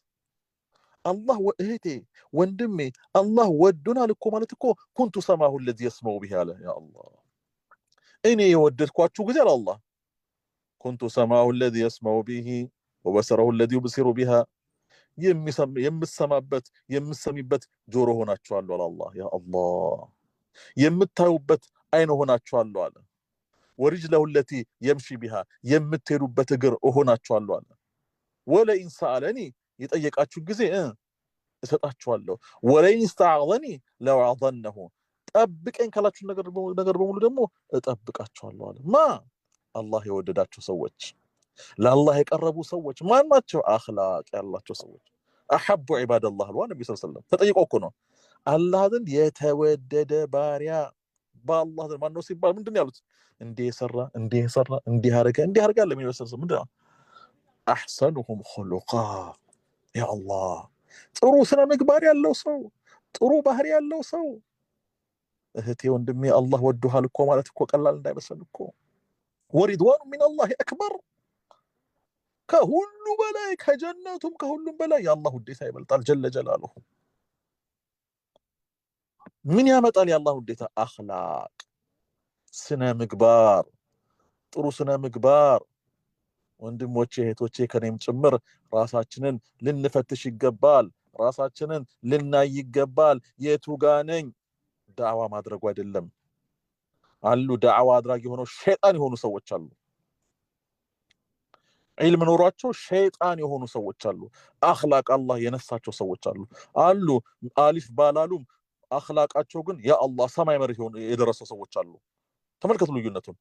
አላህ እህቴ ወንድሜ አላህ ወዶናል እኮ ማለት እኮ ኩንቱ ሰማሁ الذي يسمع به አለ። ያ አላህ እኔ የወደድኳችሁ ጊዜ አለ አላህ ኩንቱ ሰማሁ الذي يسمع به وبصره الذي يبصر بها፣ የምሰማበት የምሰሚበት ጆሮ ሆናችኋለሁ አለ አላህ። ያ አላህ የምታዩበት አይን ሆናችኋለሁ አለ። ወሪጅለሁ التي يمشي بها፣ የምትሄዱበት እግር ሆናችኋለሁ አለ። ወለኢን ሰአለኒ፣ የጠየቃችሁ ጊዜ እሰጣችኋለሁ። ወለኢን استعاذኒ ለአዕዘነሁ፣ ጠብቀኝ ካላችሁ ነገር በሙሉ ደግሞ እጠብቃችኋለሁ አለ። ማ አላህ የወደዳቸው ሰዎች፣ ለአላህ የቀረቡ ሰዎች ማን ናቸው? አኽላቅ ያላቸው ሰዎች። አሐቡ ዒባደላህ አሉ ነብዩ ሰለላሁ ዐለይሂ ወሰለም። ተጠይቀው እኮ ነው አላህ ዘንድ የተወደደ ባሪያ በአላህ ዘንድ ማን ነው ሲባል ምንድን ነው ያሉት? እንዲህ አረገ ለምን ይወሰስ ምንድነው? አህሰኑሁም ኹሉቃ፣ ያ አላህ ጥሩ ስነ ምግባር ያለው ሰው፣ ጥሩ ባህሪ ያለው ሰው። እህቴ ወንድሜ አላህ ወዶሃል እኮ ማለት እኮ ቀላል እንዳይመስል እኮ። ወሪድዋኑ ሚነላሂ አክበር፣ ከሁሉ በላይ ከጀነቱም ከሁሉም በላይ የአላህ ውዴታ ይበልጣል ጀለ ጀላሉሁ። ምን ያመጣል የአላህ ውዴታ? አኽላቅ፣ ስነ ምግባር፣ ጥሩ ስነ ምግባር። ወንድሞቼ እህቶቼ ከኔም ጭምር ራሳችንን ልንፈትሽ ይገባል። ራሳችንን ልናይ ይገባል። የቱ ጋር ነኝ? ዳዕዋ ማድረጉ አይደለም። አሉ ዳዕዋ አድራጊ ሆነው ሸይጣን የሆኑ ሰዎች አሉ። ዒልም ኖሯቸው ሸይጣን የሆኑ ሰዎች አሉ። አኽላቅ አላህ የነሳቸው ሰዎች አሉ አሊፍ ባላሉም አኽላቃቸው ግን ያ አላህ ሰማይ መሬት የደረሱ ሰዎች አሉ። ተመልከቱ ልዩነቱን።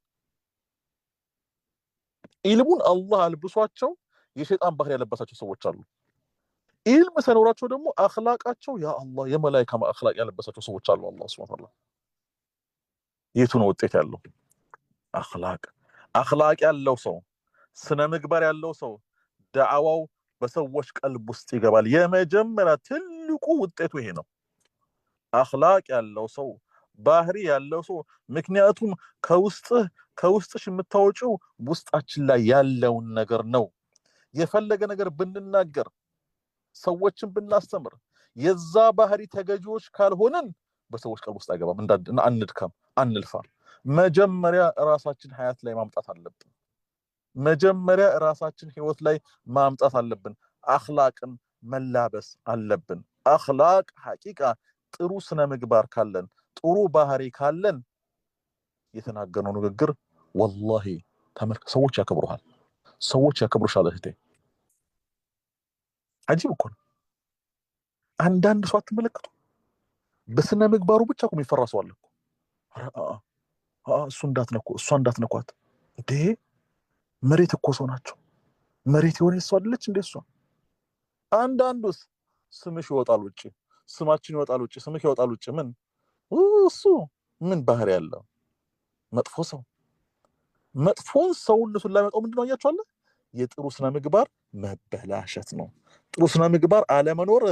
ዒልሙን አላህ አልብሷቸው የሸይጣን ባህሪ ያለባቸው ሰዎች አሉ። ዒልም ሳይኖራቸው ደግሞ አኽላቃቸው ያ አላህ የመላእክት አኽላቅ ያለባቸው ሰዎች አሉ። አላህ ሱብሓነሁ ወተዓላ የቱ ነው ውጤት ያለው? አኽላቅ ያለው ሰው ስነ ምግባር ያለው ሰው ዳዕዋው በሰዎች ቀልብ ውስጥ ይገባል። የመጀመሪያ ትልቁ ውጤቱ ይሄ ነው። አኽላቅ ያለው ሰው ባህሪ ያለው ሰው ምክንያቱም ከውስጥሽ የምታወጪው ውስጣችን ላይ ያለውን ነገር ነው። የፈለገ ነገር ብንናገር ሰዎችን ብናስተምር የዛ ባህሪ ተገዢዎች ካልሆነን በሰዎች ቀልብ ውስጥ አይገባም። አንድከም አንልፋ። መጀመሪያ ራሳችን ሀያት ላይ ማምጣት አለብን። መጀመሪያ ራሳችን ህይወት ላይ ማምጣት አለብን። አኽላቅን መላበስ አለብን። አኽላቅ ሐቂቃ ጥሩ ስነ ምግባር ካለን ጥሩ ባህሪ ካለን የተናገረው ንግግር ወላሂ ሰዎች ያከብሩሃል። ሰዎች ያከብሩሻል እህቴ። አጂብ እኮ ነው። አንዳንድ ሰው አትመለከቱ በስነ ምግባሩ ብቻ እኮ የሚፈራ ሰው አለ እኮ። እሱ እንዳትነኩ እሷ እንዳትነኳት እንዴ! መሬት እኮ ሰው ናቸው። መሬት የሆነ ሰው አይደለች እንዴ እሷ? አንዳንዱስ ስምሽ ይወጣል ውጪ፣ ስማችን ይወጣል ውጪ፣ ስምሽ ይወጣል ውጪ። ምን እሱ ምን ባህሪ ያለው መጥፎ ሰው። መጥፎን ሰውነቱን ላይ መጣው ምንድነው አያችኋለሁ? የጥሩ ስነ ምግባር መበላሸት ነው። ጥሩ ስነ ምግባር አለመኖር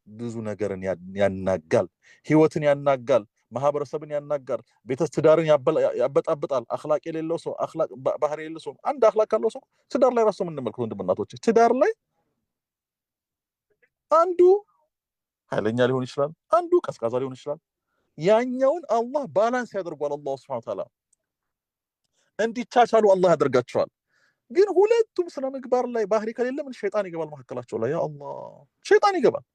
ብዙ ነገርን ያናጋል፣ ህይወትን ያናጋል፣ ማህበረሰብን ያናጋል፣ ቤተሰብ ትዳርን ያበጣብጣል። አኽላቅ የሌለው ሰው አኽላቅ ባህሪ የሌለው ሰው አንድ አኽላቅ ካለው ሰው ትዳር ላይ ራሱ ምን መልኩ ወንድምናቶች ትዳር ላይ አንዱ ኃይለኛ ሊሆን ይችላል፣ አንዱ ቀዝቃዛ ሊሆን ይችላል። ያኛውን አላህ ባላንስ ያደርጓል። አላህ Subhanahu Wa Ta'ala እንዲቻቻሉ አላህ ያደርጋቸዋል። ግን ሁለቱም ስነ ምግባር ላይ ባህሪ ከሌለ ምን ሸይጣን ይገባል መካከላቸው ላይ። ያ አላህ ሸይጣን ይገባል።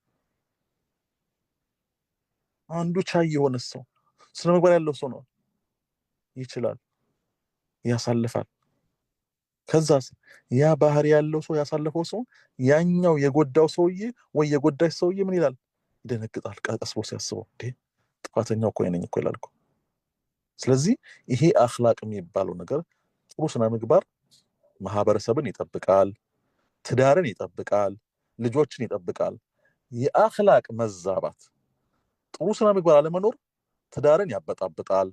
አንዱ ቻይ የሆነ ሰው ስነ ምግባር ያለው ሰው ነው ይችላል፣ ያሳልፋል። ከዛስ ያ ባህሪ ያለው ሰው ያሳልፈው ሰው ያኛው የጎዳው ሰውዬ ወይ የጎዳሽ ሰውዬ ምን ይላል? ይደነግጣል። ቀስቦ ሲያስበው እንዴ ጥፋተኛው እኮ ነኝ እኮ ይላል እኮ። ስለዚህ ይሄ አኽላቅ የሚባለው ነገር ጥሩ ስነ ምግባር ማህበረሰብን ይጠብቃል፣ ትዳርን ይጠብቃል፣ ልጆችን ይጠብቃል። የአኽላቅ መዛባት ጥሩ ስነ ምግባር አለመኖር ትዳርን ያበጣብጣል፣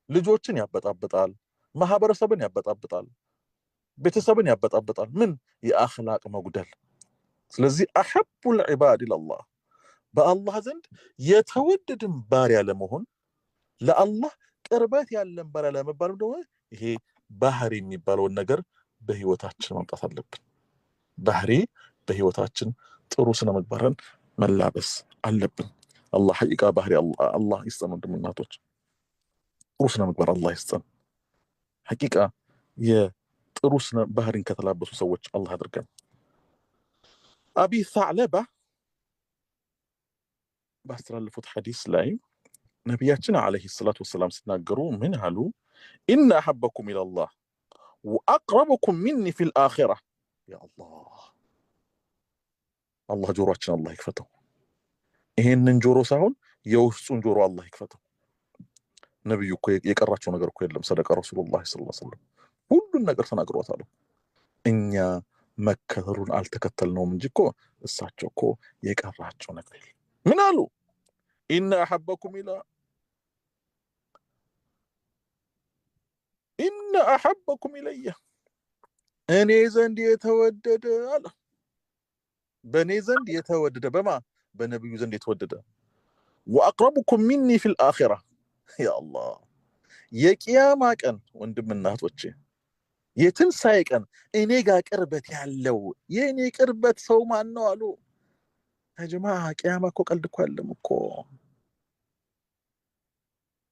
ልጆችን ያበጣብጣል፣ ማህበረሰብን ያበጣብጣል፣ ቤተሰብን ያበጣብጣል። ምን የአኽላቅ መጉደል። ስለዚህ አሐቡል ዒባድ ኢለላህ በአላህ ዘንድ የተወደድን ባሪያ ለመሆን ለአላህ ቅርበት ያለን ባሪያ ለመባል ደግሞ ይሄ ባህሪ የሚባለውን ነገር በህይወታችን ማምጣት አለብን። ባህሪ በህይወታችን ጥሩ ስነ ምግባርን መላበስ አለብን። አላህ ሐቂቃ ባህሪ አላህ ይስጠን ወንድምናቶች፣ ጥሩ ስነ ምግባር አላህ ይስጠን። ሐቂቃ የጥሩ ስነ ባህሪን ከተላበሱ ሰዎች አላህ አድርገን። አቢ ሰዕለባ ባስተላለፉት ሐዲስ ላይ ነቢያችን አለይሂ ሰላቱ ወሰላም ሲናገሩ ምን አሉ? ኢነ አሐበኩም ኢለላህ ወአቅረበኩም ሚኒ ፊል አኺራ። ያ አላህ አላህ ጆሮአችን አላህ ይክፈተው። ይሄንን ጆሮ ሳይሆን የውስጡን ጆሮ አላህ ይክፈተው። ነብዩ እኮ የቀራቸው ነገር እኮ የለም። ሰደቀ ረሱላህ ሰለላሁ ዐለይሂ ወሰለም ሁሉን ነገር ተናግረዋል። እኛ መከተሉን አልተከተልነውም እንጂ እኮ እሳቸው እኮ የቀራቸው ነገር የለም። ምን አሉ? ኢነ አሐበኩም ኢለየ እኔ ዘንድ የተወደደ አለ። በእኔ ዘንድ የተወደደ በማ በነብዩ ዘንድ የተወደደ ወአቅረቡኩም ሚኒ ፊል አኺራ። ያ አላህ የቂያማ ቀን ወንድምና እህቶቼ የትንሳኤ ቀን እኔ ጋር ቅርበት ያለው የኔ ቅርበት ሰው ማን ነው አሉ። ጀማዓ ቂያማ እኮ ቀልድ እኮ አይደለም እኮ።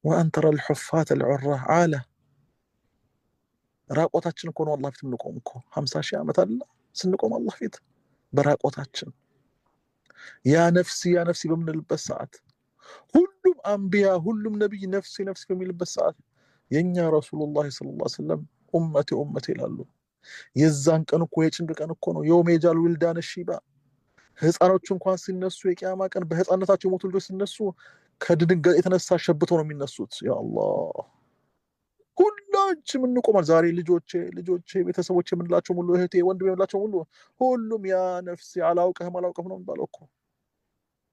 ወአንተረ الحفاة العراة አለ ራቆታችን እኮ ነው አላህ ፊት እንቆም እኮ 50 ሺህ ዓመት አለ ስንቆም አላህ ፊት በራቆታችን ያ ነፍሲ በምንልበት ሰዓት ሁሉም አንቢያ ሁሉም ነብይ ነፍሲ በሚልበት ሰዓት የኛ ረሱላህ ሰለላሁ ዐለይሂ ወሰለም ኡመቴ ይላሉ። የዛን ቀን እኮ የጭንቅ ቀን እኮ ነው። የውመ የጃሉ ዊልዳነ ሺባ ህፃኖቹ እንኳን ሲነሱ የቂያማ ቀን በህፃንነታቸው የሞቱ ልጆች ሲነሱ ከድንጋጤ የተነሳ ሸብተው ነው የሚነሱት። ያ አላህ ሁላችንም እንቆማል። ዛሬ ልጆቼ ቤተሰቦቼ የምንላቸው ሁሉ እህቴ ወንድሜ የምንላቸው ሁሉም ያ ነፍሴ አላውቅህም ነው የሚባለው እኮ።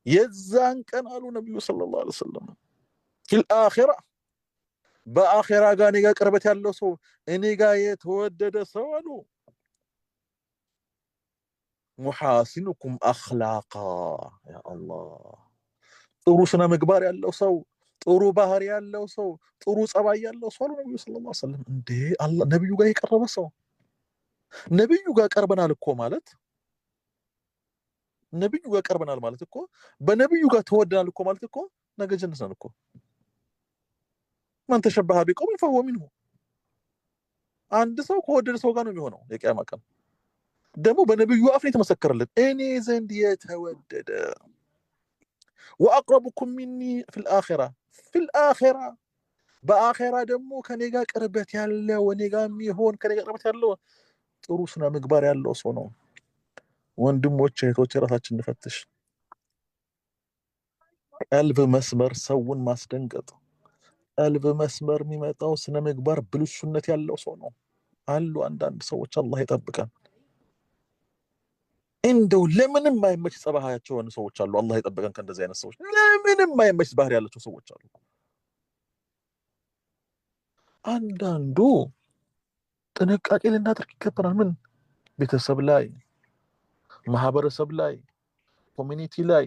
የዛን ቀን አሉ ነብዩ ሰለላሁ ዐለይሂ ወሰለም ፊል አኺራ በአኺራ ጋር እኔ ጋር ቅርበት ያለው ሰው እኔ ጋር የተወደደ ሰው አሉ ሙሐሲኑኩም አኽላቃ ያ አላህ ጥሩ ስነ ምግባር ያለው ሰው ጥሩ ባህሪ ያለው ሰው ጥሩ ጸባይ ያለው ሰው አሉ ነብዩ ሰለላሁ ዐለይሂ ወሰለም። እንዴ አላህ ነብዩ ጋር የቀረበ ሰው ነብዩ ጋር ቀርበናል እኮ ማለት ነብዩ ጋር ቀርበናል ማለት እኮ በነብዩ ጋር ተወደናል እኮ ማለት እኮ ነገ ጀነት ነን እኮ። ማን ተሸበሀ ቢቀውም ፈሁወ ሚንሁ አንድ ሰው ከወደደ ሰው ጋር ነው የሚሆነው የቂያማ ቀን። ደግሞ በነብዩ አፍ ነው የተመሰከረለት እኔ ዘንድ የተወደደ ወአቅረቡኩም ሚኒ ፊል አኺራ በአኺራ ደግሞ ከኔ ጋር ቅርበት ያለው እኔ ጋር የሚሆን ከኔ ጋር ቅርበት ያለው ጥሩ ስነ ምግባር ያለው ሰው ነው። ወንድሞቼ እህቶቼ ራሳችንን እንፈትሽ። ቀልብ መስመር ሰውን ማስደንገጥ ቀልብ መስመር የሚመጣው ስነ ምግባር ብልሹነት ያለው ሰው ነው። አሉ አንዳንድ ሰዎች አላህ ይጠብቀን። እንደው ለምንም ማይመች ጸባሃያቸው የሆኑ ሰዎች አሉ። አላህ ይጠብቀን ከእንደዚህ አይነት ሰዎች። ለምንም ማይመች ባህሪ ያላቸው ሰዎች አሉ። አንዳንዱ ጥንቃቄ ልናደርግ ይገባናል። ምን ቤተሰብ ላይ፣ ማህበረሰብ ላይ፣ ኮሚኒቲ ላይ፣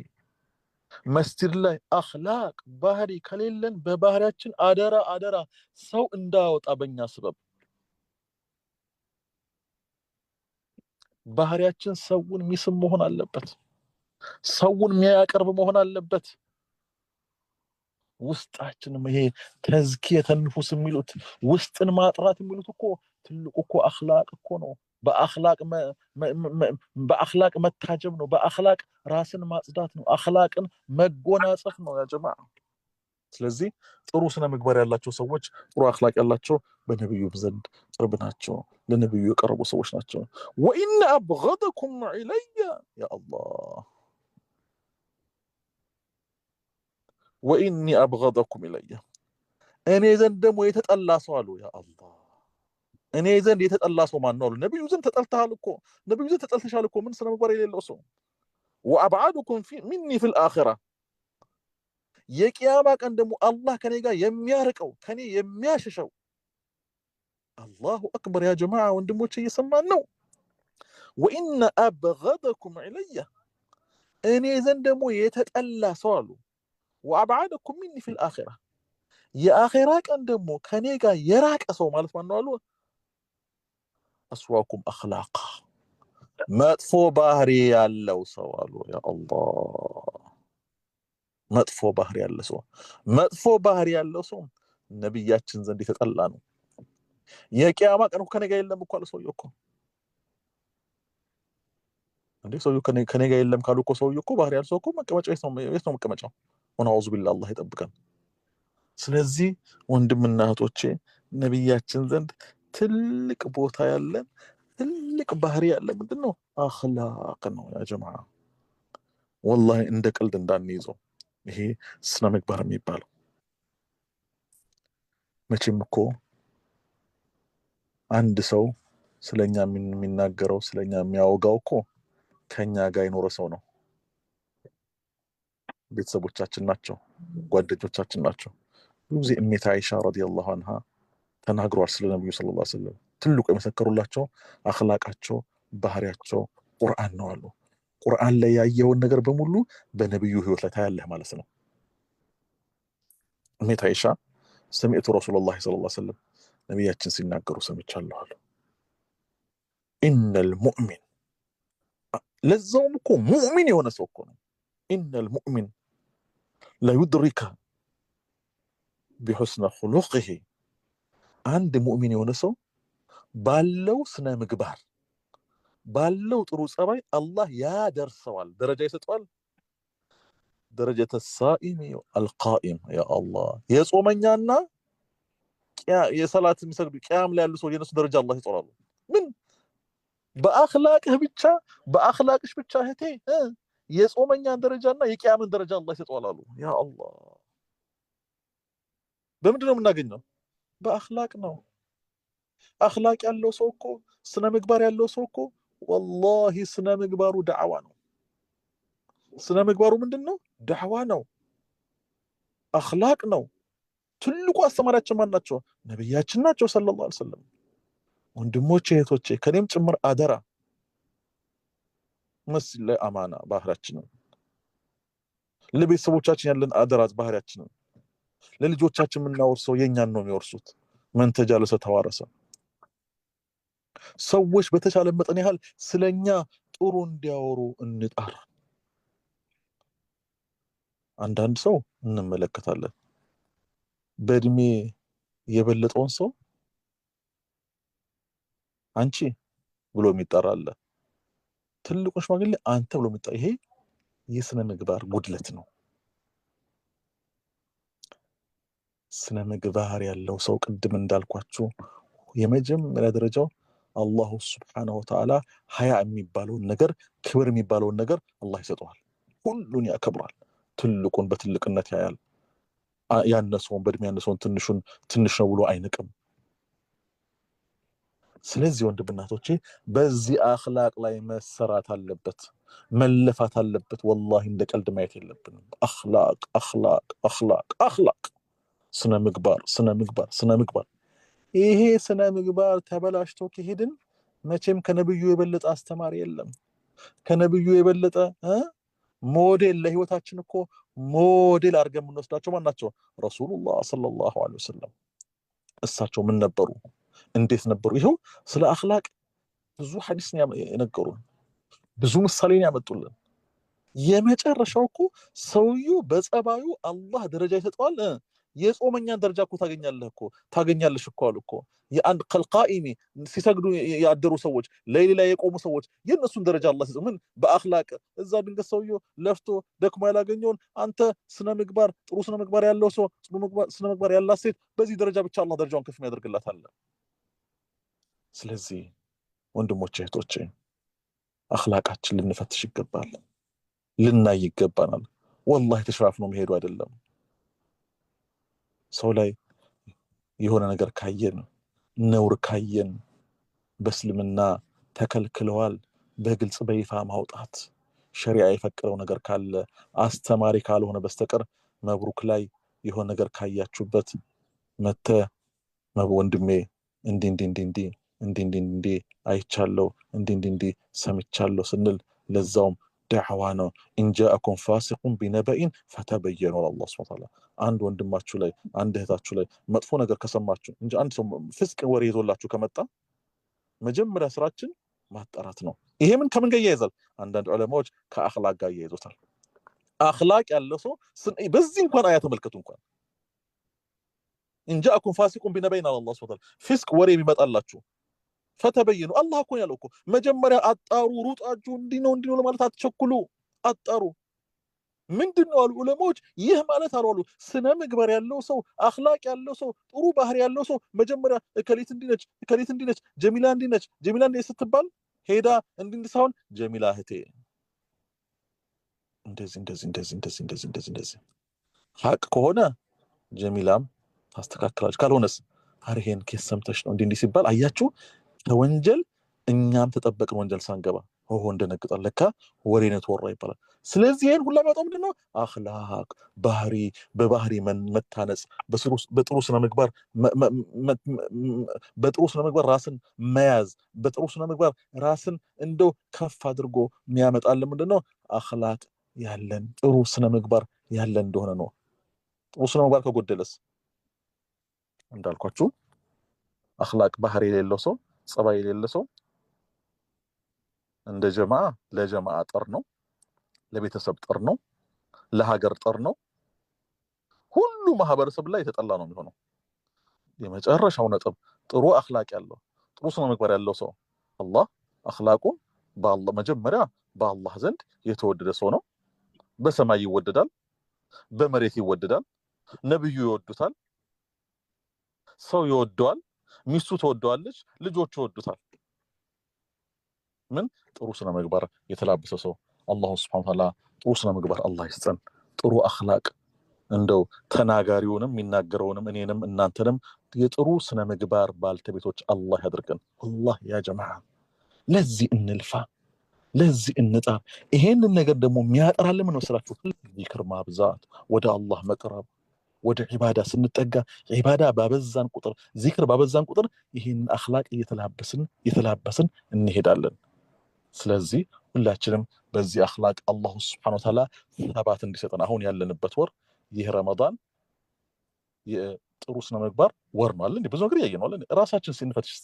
መስጂድ ላይ አኽላቅ ባህሪ ከሌለን በባህሪያችን አደራ ሰው እንዳወጣ በእኛ ስበብ ባህሪያችን ሰውን ሚስም መሆን አለበት። ሰውን የሚያቀርብ መሆን አለበት። ውስጣችንም ይሄ ተዝኪየተ ንፉስ የሚሉት ውስጥን ማጥራት የሚሉት እኮ ትልቁ እኮ አኽላቅ እኮ ነው። በአኽላቅ መታጀብ ነው። በአኽላቅ ራስን ማጽዳት ነው። አኽላቅን መጎናጸፍ ነው ያ ጀማዓ። ስለዚህ ጥሩ ስነ ምግባር ያላቸው ሰዎች ጥሩ አኽላቅ ያላቸው በነብዩ ዘንድ ቅርብ ናቸው። ለነብዩ የቀረቡ ሰዎች ናቸው። ወኢነ አብገደኩም ኢለየ ያ አላህ ወኢኒ አብገደኩም ኢለየ እኔ ዘንድ ደግሞ የተጠላ ሰው አሉ ያ አላህ እኔ ዘንድ የተጠላ ሰው ማን ነው አሉ። ነብዩ ዘንድ ተጠልተሃል እኮ ነብዩ ዘንድ ተጠልተሻል እኮ ምን ስነ ምግባር የሌለው ሰው። ወአብዓዱኩም ሚኒ ፊል አኺራ የቂያማ ቀን ደግሞ አላህ ከኔ ጋር የሚያርቀው ከኔ የሚያሸሸው አላሁ አክበር ያ ጀማዓ ወንድሞቼ እየሰማን ነው። ወኢነ አብገደኩም ኢለየ እኔ ዘንድ ደግሞ የተጠላ ሰው አሉ ወአብዓዱኩም ሚኒ ፊል አኺራ የአኺራ ቀን ደግሞ ከኔ ጋር የራቀ ሰው ማለት ማን ነው አሉ አስዋኩም አኽላቃ መጥፎ ባህሪ ያለው ሰው አሉ ያ አላህ መጥፎ ባህሪ ያለው ሰው መጥፎ ባህሪ ያለው ሰው ነብያችን ዘንድ የተጠላ ነው። የቂያማ ቀን ከኔ ጋር የለም እኮ አለ ሰውየው እኮ እንዴ ሰውየው ከኔ ጋር የለም ካሉ እኮ ሰውየው እኮ ባህሪ ያለው ሰው እኮ መቀመጫው የት ነው መቀመጫው? ወነአውዙ ቢላህ አላህ ይጠብቀን። ስለዚህ ወንድምና እህቶቼ ነብያችን ዘንድ ትልቅ ቦታ ያለን ትልቅ ባህሪ ያለ ምንድነው? አኽላቅ ነው ያ ጀማዓ። ወላሂ እንደ ቀልድ እንዳንይዘው ይሄ ስነ ምግባር የሚባለው። መቼም እኮ አንድ ሰው ስለኛ የሚናገረው ስለኛ የሚያወጋው እኮ ከኛ ጋር የኖረ ሰው ነው። ቤተሰቦቻችን ናቸው፣ ጓደኞቻችን ናቸው። ብዙ እሜት አይሻ ረዲየላሁ ዐንሃ ተናግሯል ስለ ነብዩ ሰለላሁ ዐለይሂ ወሰለም። ትልቁ የመሰከሩላቸው አኽላቃቸው ባህሪያቸው ቁርአን ነው አሉ። ቁርአን ላይ ያየውን ነገር በሙሉ በነብዩ ህይወት ላይ ታያለህ ማለት ነው። እሜት አይሻ ሰሚዕቱ ረሱላህ ሰለላሁ ዐለይሂ ወሰለም ነብያችን ሲናገሩ ሰምቻለሁ አሉ። ኢነል ሙእሚን ለዛውም እኮ ሙእሚን የሆነ ሰው እኮ ነው። ኢነል ሙእሚን ለዩድሪከ ቢሁስነ ኹሉቂሂ አንድ ሙእሚን የሆነ ሰው ባለው ስነ ምግባር ባለው ጥሩ ጸባይ አላህ ያደርሰዋል፣ ደረጃ ይሰጠዋል። ደረጀተ ሳኢም አልቃኢም ያ አላህ የጾመኛና የሰላት የሚሰግዱ ቂያም ላይ ያሉ ሰው የነሱ ደረጃ አላህ ይጠራሉ። ምን በአኽላቅሽ ብቻ እህቴ የጾመኛን ደረጃና የቂያምን ደረጃ አላህ ይሰጠዋል አሉ። ያ አላህ በምንድን ነው የምናገኘው? በአኽላቅ ነው። አኽላቅ ያለው ሰው እኮ ስነ ምግባር ያለው ሰው እኮ ወላሂ ስነ ምግባሩ ዳዕዋ ነው። ስነ ምግባሩ ምንድነው? ዳዕዋ ነው፣ አኽላቅ ነው። ትልቁ አስተማሪያችን ማን ናቸው? ነብያችን ናቸው ሰለላሁ ዐለይሂ ወሰለም። ወንድሞቼ እህቶቼ ከኔም ጭምር አደራ መስጂድ ላይ አማና ባህሪያችንን፣ ለቤተሰቦቻችን ያለን አደራ ባህሪያችንን፣ ለልጆቻችን የምናወርሰው የኛን ነው የሚወርሱት። መንተጃለሰ ተዋረሰ። ሰዎች በተቻለ መጠን ያህል ስለኛ ጥሩ እንዲያወሩ እንጣር። አንዳንድ ሰው እንመለከታለን በእድሜ የበለጠውን ሰው አንቺ ብሎ የሚጠራ አለ። ትልቁን ሽማግሌ አንተ ብሎ የሚጠራ፣ ይሄ የስነ ምግባር ጉድለት ነው። ስነ ምግባር ያለው ሰው ቅድም እንዳልኳችሁ የመጀመሪያ ደረጃው አላሁ ሱብሓነሁ ወተዓላ ሀያ የሚባለውን ነገር፣ ክብር የሚባለውን ነገር አላህ ይሰጠዋል። ሁሉን ያከብራል። ትልቁን በትልቅነት ያያል። ያነሰውን በእድሜ ያነሰውን ትንሹን ትንሽ ነው ብሎ አይንቅም። ስለዚህ ወንድም እናቶቼ በዚህ አኽላቅ ላይ መሰራት አለበት፣ መለፋት አለበት። ወላሂ እንደ ቀልድ ማየት የለብንም። አኽላቅ አኽላቅ አኽላቅ አኽላቅ፣ ስነ ምግባር ስነ ምግባር ስነ ምግባር። ይሄ ስነ ምግባር ተበላሽቶ ከሄድን መቼም ከነብዩ የበለጠ አስተማሪ የለም። ከነብዩ የበለጠ ሞዴል ለህይወታችን እኮ ሞዴል አድርገን የምንወስዳቸው ማን ናቸው? ረሱሉላህ ሰለላሁ ዐለይሂ ወሰለም። እሳቸው ምን ነበሩ? እንዴት ነበሩ? ይሄው ስለ አኽላቅ ብዙ ሐዲስ የነገሩን፣ ብዙ ምሳሌን ያመጡልን። የመጨረሻው እኮ ሰውየው በጸባዩ አላህ ደረጃ ይሰጠዋል። የጾመኛን ደረጃ እኮ ታገኛለሽ እኮ አሉ እኮ። የአንድ ቀልቃኢሚ ሲሰግዱ ያደሩ ሰዎች፣ ሌሊ ላይ የቆሙ ሰዎች የነሱን ደረጃ አላህ ሲሰጥ ምን በአኽላቅ። እዛ ድንገት ሰውየው ለፍቶ ደክሞ ያላገኘውን አንተ ስነ ምግባር ጥሩ ስነ ምግባር ያለው ሰው ስነ ምግባር ያላት ሴት በዚህ ደረጃ ብቻ አላህ ደረጃውን ከፍ ያደርግላታል። ስለዚህ ወንድሞቼ እህቶቼ አኽላቃችን ልንፈትሽ ይገባል፣ ልናይ ይገባናል። ወላሂ ተሸፋፍኖ መሄዱ አይደለም። ሰው ላይ የሆነ ነገር ካየን፣ ነውር ካየን በእስልምና ተከልክለዋል በግልጽ በይፋ ማውጣት። ሸሪዓ የፈቀደው ነገር ካለ አስተማሪ ካልሆነ በስተቀር መብሩክ ላይ የሆነ ነገር ካያችሁበት መተ ወንድሜ እንዲ አይቻለሁ እንዲ ሰምቻለሁ ስንል ለዛውም ዳዕዋ ነው። እንጃአኩም ፋሲቁን ቢነበኢን ፈተበየኑ አላህ ሱብሓነሁ ወተዓላ። አንድ ወንድማችሁ ላይ አንድ እህታችሁ ላይ መጥፎ ነገር ከሰማችሁ እንጂ አንድ ሰው ፍስቅ ወሬ ይዞላችሁ ከመጣ መጀመሪያ ስራችን ማጣራት ነው። ይሄ ምን ከምን ጋር ያይዛል? አንዳንድ ዑለማዎች ከአኽላቅ ጋር ያይዙታል። አኽላቅ ያለው ሰው በዚህ እንኳን አያ ተመልከቱ። እንኳን እንጃአኩም ፋሲቁን ቢነበኢን አላህ ሱብሓነሁ ወተዓላ ፍስቅ ወሬ ቢመጣላችሁ ፈተበየኑ አላህ እኮ ያለው እኮ መጀመሪያ አጣሩ። ሩጣችሁ እንዲህ ነው ለማለት አትቸኩሉ፣ አጣሩ። ምንድነው አሉ ዑለማዎች? ይህ ማለት አሉ ስነ ምግባር ያለው ሰው አኽላቅ ያለው ሰው ጥሩ ባህሪ ያለው ሰው መጀመሪያ እከሊት እንዲነች ጀሚላ እንዲነች ስትባል ሄዳ ሳይሆን ጀሚላ እህቴ እንደዚህ ሐቅ ከሆነ ጀሚላም ታስተካክላለች፣ ካልሆነስ አርሄን ኬስ ሰምተሽ ነው እንዲህ ሲባል አያችሁ ከወንጀል እኛም ተጠበቅን ወንጀል ሳንገባ ሆሆ እንደነግጣል። ለካ ወሬ ነው ተወራ ይባላል። ስለዚህ ይሄን ሁላ የሚያወጣው ምንድነው? አኽላቅ ባህሪ፣ በባህሪ መታነጽ፣ በጥሩ ስነ ምግባር ራስን መያዝ፣ በጥሩ ስነ ምግባር ራስን እንደው ከፍ አድርጎ የሚያመጣልን ምንድነው? አኽላቅ ያለን ጥሩ ስነ ምግባር ያለን እንደሆነ ነው። ጥሩ ስነ ምግባር ከጎደለስ እንዳልኳችሁ አኽላቅ ባህሪ የሌለው ሰው ጸባይ የሌለው ሰው እንደ ጀማዓ ለጀማዓ ጠር ነው፣ ለቤተሰብ ጠር ነው፣ ለሀገር ጠር ነው። ሁሉ ማህበረሰብ ላይ የተጠላ ነው የሚሆነው። የመጨረሻው ነጥብ ጥሩ አኽላቅ ያለው ጥሩ ስነ ምግባር ያለው ሰው አላህ አኽላቁን በአላህ መጀመሪያ በአላህ ዘንድ የተወደደ ሰው ነው። በሰማይ ይወደዳል፣ በመሬት ይወደዳል። ነብዩ ይወዱታል፣ ሰው ይወደዋል፣ ሚስቱ ትወደዋለች፣ ልጆቹ ይወዱታል። ምን ጥሩ ስነ ምግባር የተላበሰ ሰው አላሁ ሱብሓነሁ ወተዓላ ጥሩ ስነ ምግባር አላህ ይስጠን። ጥሩ አኽላቅ እንደው ተናጋሪውንም የሚናገረውንም እኔንም እናንተንም የጥሩ ስነ ምግባር ባልተቤቶች አላህ ያድርገን። አላህ ያ ጀማዓ ለዚህ እንልፋ፣ ለዚህ እንጣር። ይሄንን ነገር ደግሞ የሚያጠራልን ምን መስላችሁ? ዚክር ማብዛት፣ ወደ አላህ መቅረብ፣ ወደ ዒባዳ ስንጠጋ ዒባዳ ባበዛን ቁጥር ዚክር ባበዛን ቁጥር ይህን አኽላቅ እየተላበስን እንሄዳለን። ስለዚህ ሁላችንም በዚህ አኽላቅ አላሁ ሱብሓነሁ ወተዓላ ሰባት እንዲሰጠን። አሁን ያለንበት ወር ይህ ረመዳን የጥሩ ስነ ምግባር ወር ነው አይደል? ብዙ ነገር ያየነው አይደል? ራሳችን ሲንፈትሽ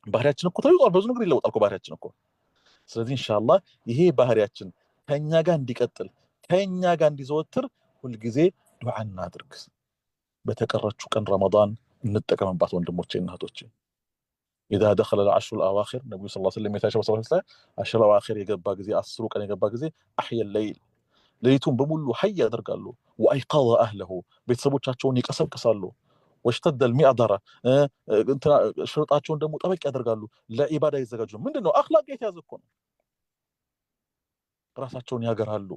ባህሪያችን እኮ ተለውጧል። ብዙ ነገር ይለውጣል እኮ ባህሪያችን እኮ። ስለዚህ ኢንሻአላህ ይሄ ባህሪያችን ከኛ ጋር እንዲቀጥል ከኛ ጋር እንዲዘወትር ሁልጊዜ ዱዓ እናድርግ። በተቀረችው ቀን ረመዳን እንጠቀምባት ወንድሞቼ እና እህቶቼ። إذا دخل العشر الأواخر النبي صلى الله عليه وسلم يتاشى صلى الله عليه وسلم عشر الأواخر يقبا قزي أسرو كان يقبا قزي أحيا الليل ليتون بمولو حي يدرقالو وأيقظ أهله بيتسبوچاچون يقسقسالو واشتد المعذرة شرطاچون دمو طبق يدرقالو لعبادة يزጋጁ ምንድነው አኽላቅ የተያዘኮ ነው። ራሳቸውን ያገራሉ።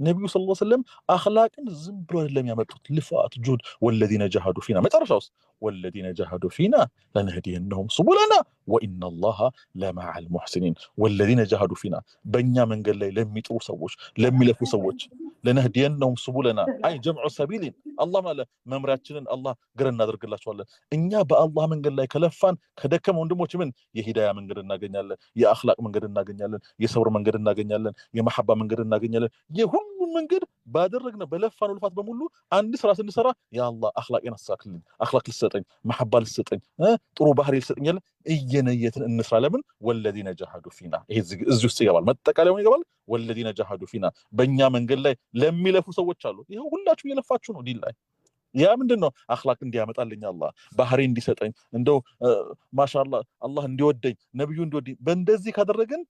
ነብዩ ሰለላሁ ዐለይሂ ወሰለም አኽላቅን ዝም ብሎ አይደለም ያመጡት፣ ልፋት ጁድ ወለዚነ ጃሃዱ ፊና መጨረሻውስ ወለዚነ ጃሃዱ ፊና ለነህዲየነሁም ሱቡለና ወኢነላሃ ለመዐል ሙሕሲኒን። ወለዚነ ጃሃዱ ፊና በእኛ መንገድ ላይ ለሚጥሩ ሰዎች ለሚለፉ ሰዎች ለነህዲየነሁም ሱቡለና አይ ጀምዑ ሰቢሊን አላህ ማለት መምሪያችንን አላህ ግር እናደርግላቸዋለን። እኛ በአላህ መንገድ ላይ ከለፋን ከደከመ ወንድሞች ምን የሂዳያ መንገድ እናገኛለን፣ የአኽላቅ መንገድ እናገኛለን፣ የሰብር መንገድ እናገኛለን፣ የመሐባ መንገድ እናገኛለን። የሁሉም መንገድ ባደረግነው በለፋነው ልፋት በሙሉ አንድ ስራ ስንሰራ ያ አላህ አኽላቄን አስተካክልልኝ፣ አኽላቅ ልሰጠኝ፣ መሐባ ልሰጠኝ፣ ጥሩ ባህሪ ልሰጠኝ እየነየትን እንስራ። ለምን ወለዚነ ጃሃዱ ፊና ይሄ እዚህ ውስጥ ይገባል፣ መጠቃለያውን ይገባል። ወለዚነ ጃሃዱ ፊና በእኛ መንገድ ላይ ለሚለፉ ሰዎች አሉ። ይሄው ሁላችሁ እየለፋችሁ ነው ዲን ላይ። ያ ምንድነው አኽላቅ እንዲያመጣልኝ አላህ ባህሪ እንዲሰጠኝ እንደው ማሻአላህ አላህ እንዲወደኝ ነብዩ እንዲወደኝ በእንደዚህ ካደረግን